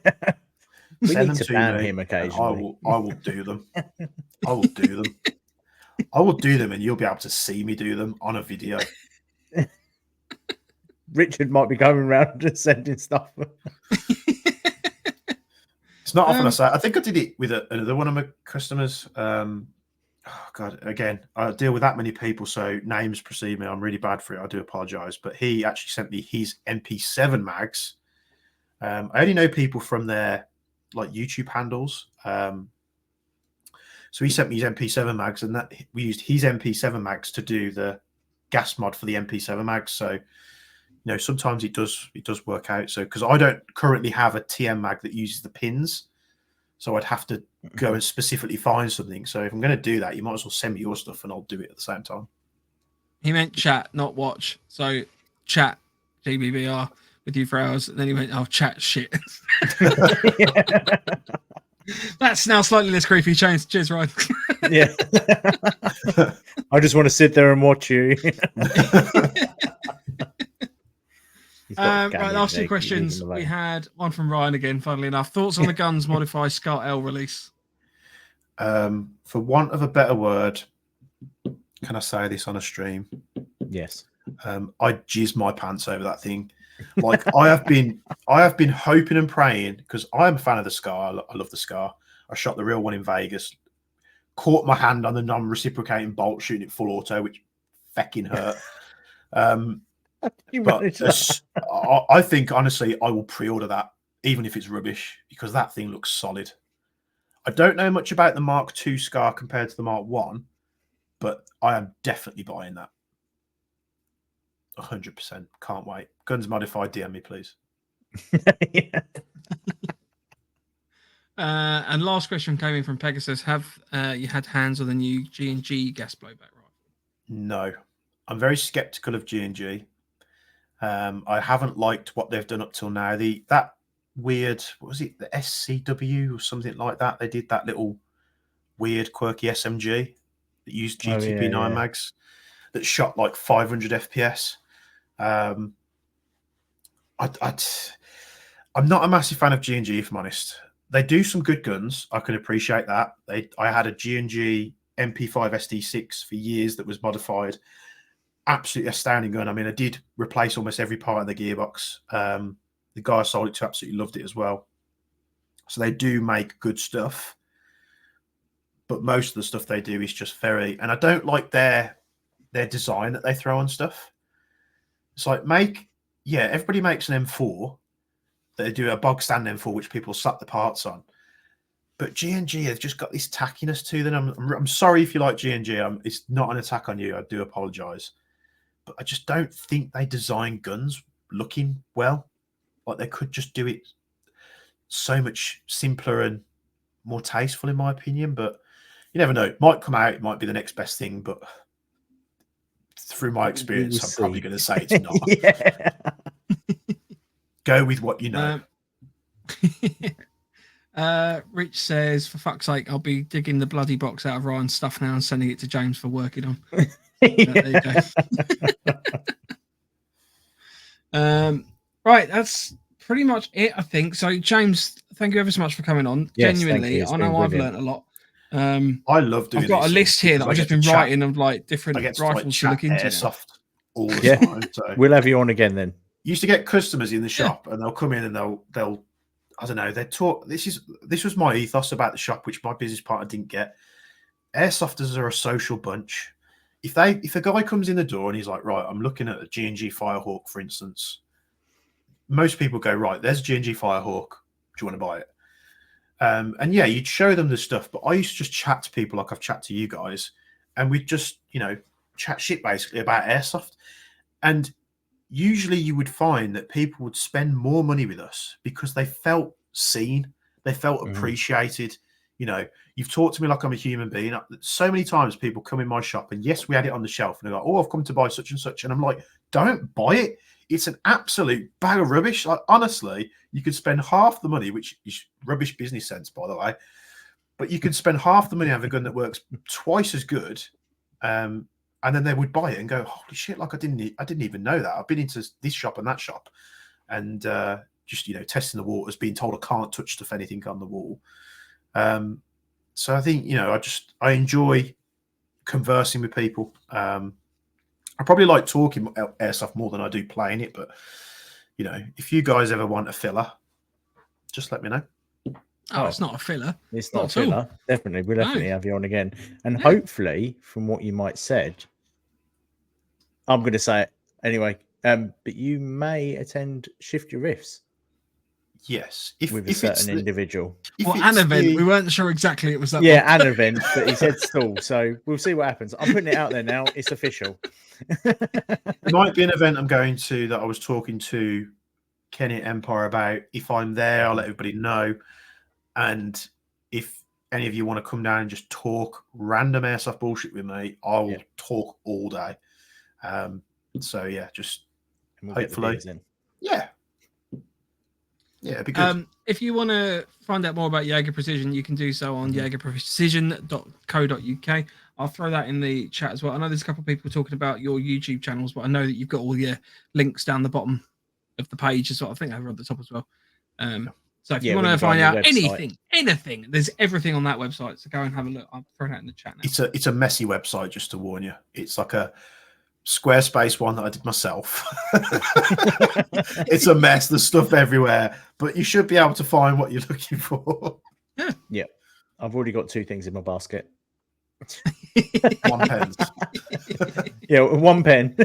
We need to ban him occasionally. I will do them. I will do them. I will do them, and you'll be able to see me do them on a video. Richard might be going around and sending stuff. It's not often I say. I think I did it with another one of my customers. Oh God, again, I deal with that many people, so names precede me. I'm really bad for it. I do apologize. But he actually sent me his MP7 mags. I only know people from their like YouTube handles. So he sent me his MP7 mags, and that we used his MP7 mags to do the gas mod for the MP7 mags. So, sometimes it does work out. So, because I don't currently have a TM mag that uses the pins, so I'd have to go and specifically find something. So if I'm going to do that, you might as well send me your stuff, and I'll do it at the same time. He meant chat, not watch. So chat GBBR with you for hours, and then he went, "Oh, chat shit." That's now slightly less creepy. Cheers, Ryan. Yeah. I just want to sit there and watch you. Right, last two questions. We had one from Ryan again, funnily enough. Thoughts on the Guns Modify Scar L release? For want of a better word, can I say this on a stream? Yes. I jizz my pants over that thing. Like I have been hoping and praying, because I am a fan of the Scar. I love the Scar. I shot the real one in Vegas, caught my hand on the non-reciprocating bolt, shooting it full auto, which fecking hurt. But I think honestly, I will pre-order that even if it's rubbish, because that thing looks solid. I don't know much about the Mark II Scar compared to the Mark 1, but I am definitely buying that. 100%. Can't wait. Guns Modified, DM me, please. Yeah. And last question came in from Pegasus. Have you had hands on the new G&G gas blowback rifle? No. I'm very skeptical of G&G. I haven't liked what they've done up till now. That weird, what was it, the SCW or something like that? They did that little weird, quirky SMG that used GTP9 mags that shot like 500 FPS. I'm not a massive fan of G&G, if I'm honest. They do some good guns. I can appreciate that. I had a G&G MP5 SD6 for years that was modified. Absolutely astounding gun. I mean, I did replace almost every part of the gearbox. The guy I sold it to absolutely loved it as well. So they do make good stuff. But most of the stuff they do is just very... And I don't like their design that they throw on stuff. It's like, everybody makes an M4. They do a bog stand M4, which people slap the parts on. But G&G have just got this tackiness to them. I'm sorry if you like G&G. It's not an attack on you. I do apologise. But I just don't think they design guns looking well. Like, they could just do it so much simpler and more tasteful, in my opinion. But you never know. It might come out. It might be the next best thing. But through my experience, I'm probably going to say it's not. Yeah. Go with what you know. Rich says, for fuck's sake, I'll be digging the bloody box out of Ryan's stuff now and sending it to James for working on. There you go. Right, that's pretty much it, I think. So, James, thank you ever so much for coming on. Yes, genuinely, I know I've learned a lot. I love doing. I've got a list here that I've just been writing of like different rifles to look into. Airsoft all the time. So we'll have you on again then. Used to get customers in the shop, and they'll come in and they'll I don't know, they talk. This was my ethos about the shop, which my business partner didn't get. Airsofters are a social bunch. If a guy comes in the door and he's like, right, I'm looking at a G&G Firehawk, for instance, most people go, right, there's G&G Firehawk. Do you want to buy it? And yeah, you'd show them the stuff, but I used to just chat to people like I've chatted to you guys, and we'd just, chat shit basically about airsoft. And usually you would find that people would spend more money with us because they felt seen, they felt appreciated. You've talked to me like I'm a human being. So many times people come in my shop and yes, we had it on the shelf and they're like, oh, I've come to buy such and such. And I'm like, don't buy it. It's an absolute bag of rubbish. Like, honestly, you could spend half the money, which is rubbish business sense, by the way, but you could spend half the money on a gun that works twice as good. And then they would buy it and go, holy shit, like I didn't even know that. I've been into this shop and that shop and just, testing the waters, being told I can't touch stuff, anything on the wall. So I think, I enjoy conversing with people. I probably like talking airsoft more than I do playing it, but if you guys ever want a filler, just let me know. Oh, it's not a filler. It's not a filler. Definitely. We'll definitely have you on again. And hopefully, from what you might said, I'm going to say it anyway, but you may attend Shift Your Riffs. Yes. With a certain individial. Well, an event. We weren't sure exactly it was that. Yeah, an event, but he said stall. So we'll see what happens. I'm putting it out there now. It's official. There might be an event I'm going to that I was talking to Kenny at Empire about. If I'm there, I'll let everybody know. And if any of you want to come down and just talk random airsoft bullshit with me, I'll talk all day. So yeah, just hopefully. Yeah. Yeah, it'd be good. If you want to find out more about Jaeger Precision, you can do so on jaegerprecision.co.uk. I'll throw that in the chat as well. I know there's a couple of people talking about your YouTube channels, but I know that you've got all your links down the bottom of the page as well. I think over at the top as well. So if you want to find out anything, there's everything on that website. So go and have a look. I'll throw that in the chat now. It's a messy website, just to warn you. It's like a Squarespace one that I did myself. It's a mess. There's stuff everywhere, but you should be able to find what you're looking for. Yeah. I've already got 2 things in my basket. 1 pen. Yeah, 1 pen.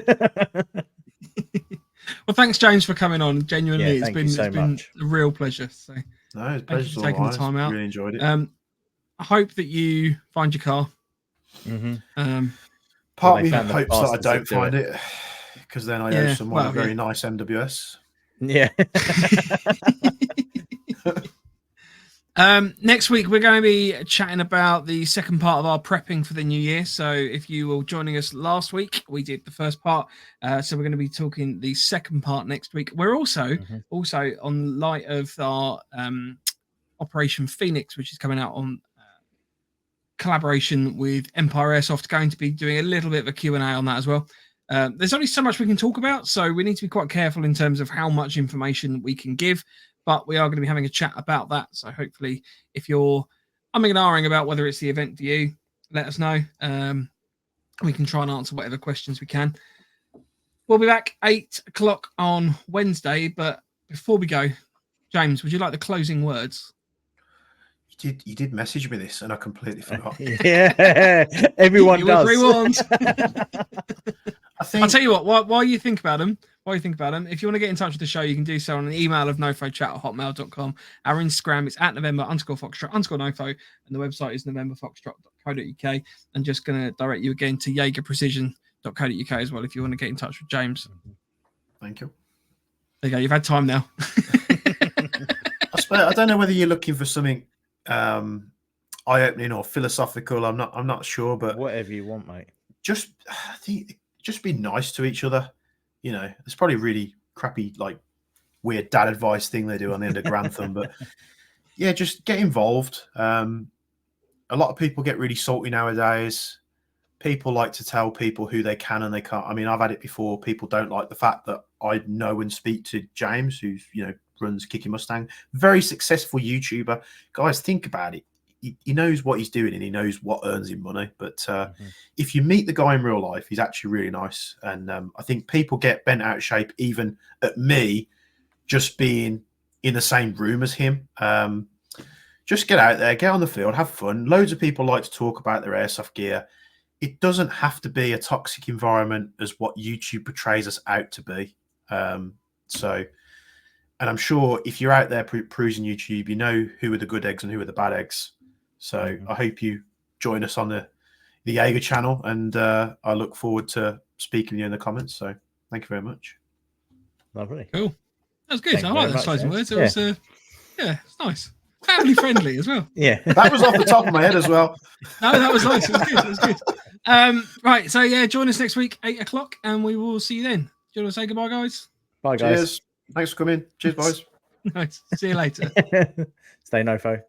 Well, thanks, James, for coming on. Genuinely, Yeah, it's been much. a real pleasure. So No, it's a thank you pleasure for taking the time out. Really enjoyed it. I hope that you find your car. Part of me hopes that I don't find it, because then I owe someone a very yeah. nice MWS. Yeah. Next week, we're going to be chatting about the second part of our prepping for the new year. So if you were joining us last week, we did the first part. So we're going to be talking the second part next week. We're also on light of our Operation Phoenix, which is coming out on collaboration with Empire Airsoft, going to be doing a little bit of a Q&A on that as well. There's only so much we can talk about, so we need to be quite careful in terms of how much information we can give. But we are going to be having a chat about that. So hopefully, if you're umming and ahhing about whether it's the event for you, let us know. We can try and answer whatever questions we can. We'll be back 8 o'clock on Wednesday. But before we go, James, would you like the closing words? You did message me this, and I completely forgot. Yeah, everyone does. I'll tell you what. While you think about them, if you want to get in touch with the show, you can do so on an email of nofochat@hotmail.com. Our Instagram is @November_Foxtrot_nofo, and the website is novemberfoxtrot.co.uk. And just going to direct you again to jaegerprecision.co.uk as well if you want to get in touch with James. Thank you. There you go. You've had time now. I don't know whether you're looking for something eye-opening or philosophical. I'm not sure, but whatever you want, mate. I think just be nice to each other. You know, it's probably really crappy, like weird dad advice thing they do on the end of Grantham, but yeah, just get involved. A lot of people get really salty nowadays. People like to tell people who they can and they can't. I mean, I've had it before. People don't like the fact that I know and speak to James, who's, runs Kicking Mustang, very successful YouTuber. Guys, think about it. He knows what he's doing and he knows what earns him money. But if you meet the guy in real life, he's actually really nice. And I think people get bent out of shape, even at me, just being in the same room as him. Just get out there, get on the field, have fun. Loads of people like to talk about their airsoft gear. It doesn't have to be a toxic environment as what YouTube portrays us out to be. And I'm sure if you're out there perusing YouTube, you know who are the good eggs and who are the bad eggs. So I hope you join us on the Jaeger channel, and I look forward to speaking to you in the comments. So thank you very much. Lovely. Cool. That was good. Thank I like those closing words. It was, it's nice. Family friendly as well. Yeah. That was off the top of my head as well. No, that was nice. It was good. Right. So, yeah, join us next week, 8 o'clock, and we will see you then. Do you want to say goodbye, guys? Bye, guys. Cheers. Thanks for coming. Cheers, boys. Nice. See you later. Stay NoFo.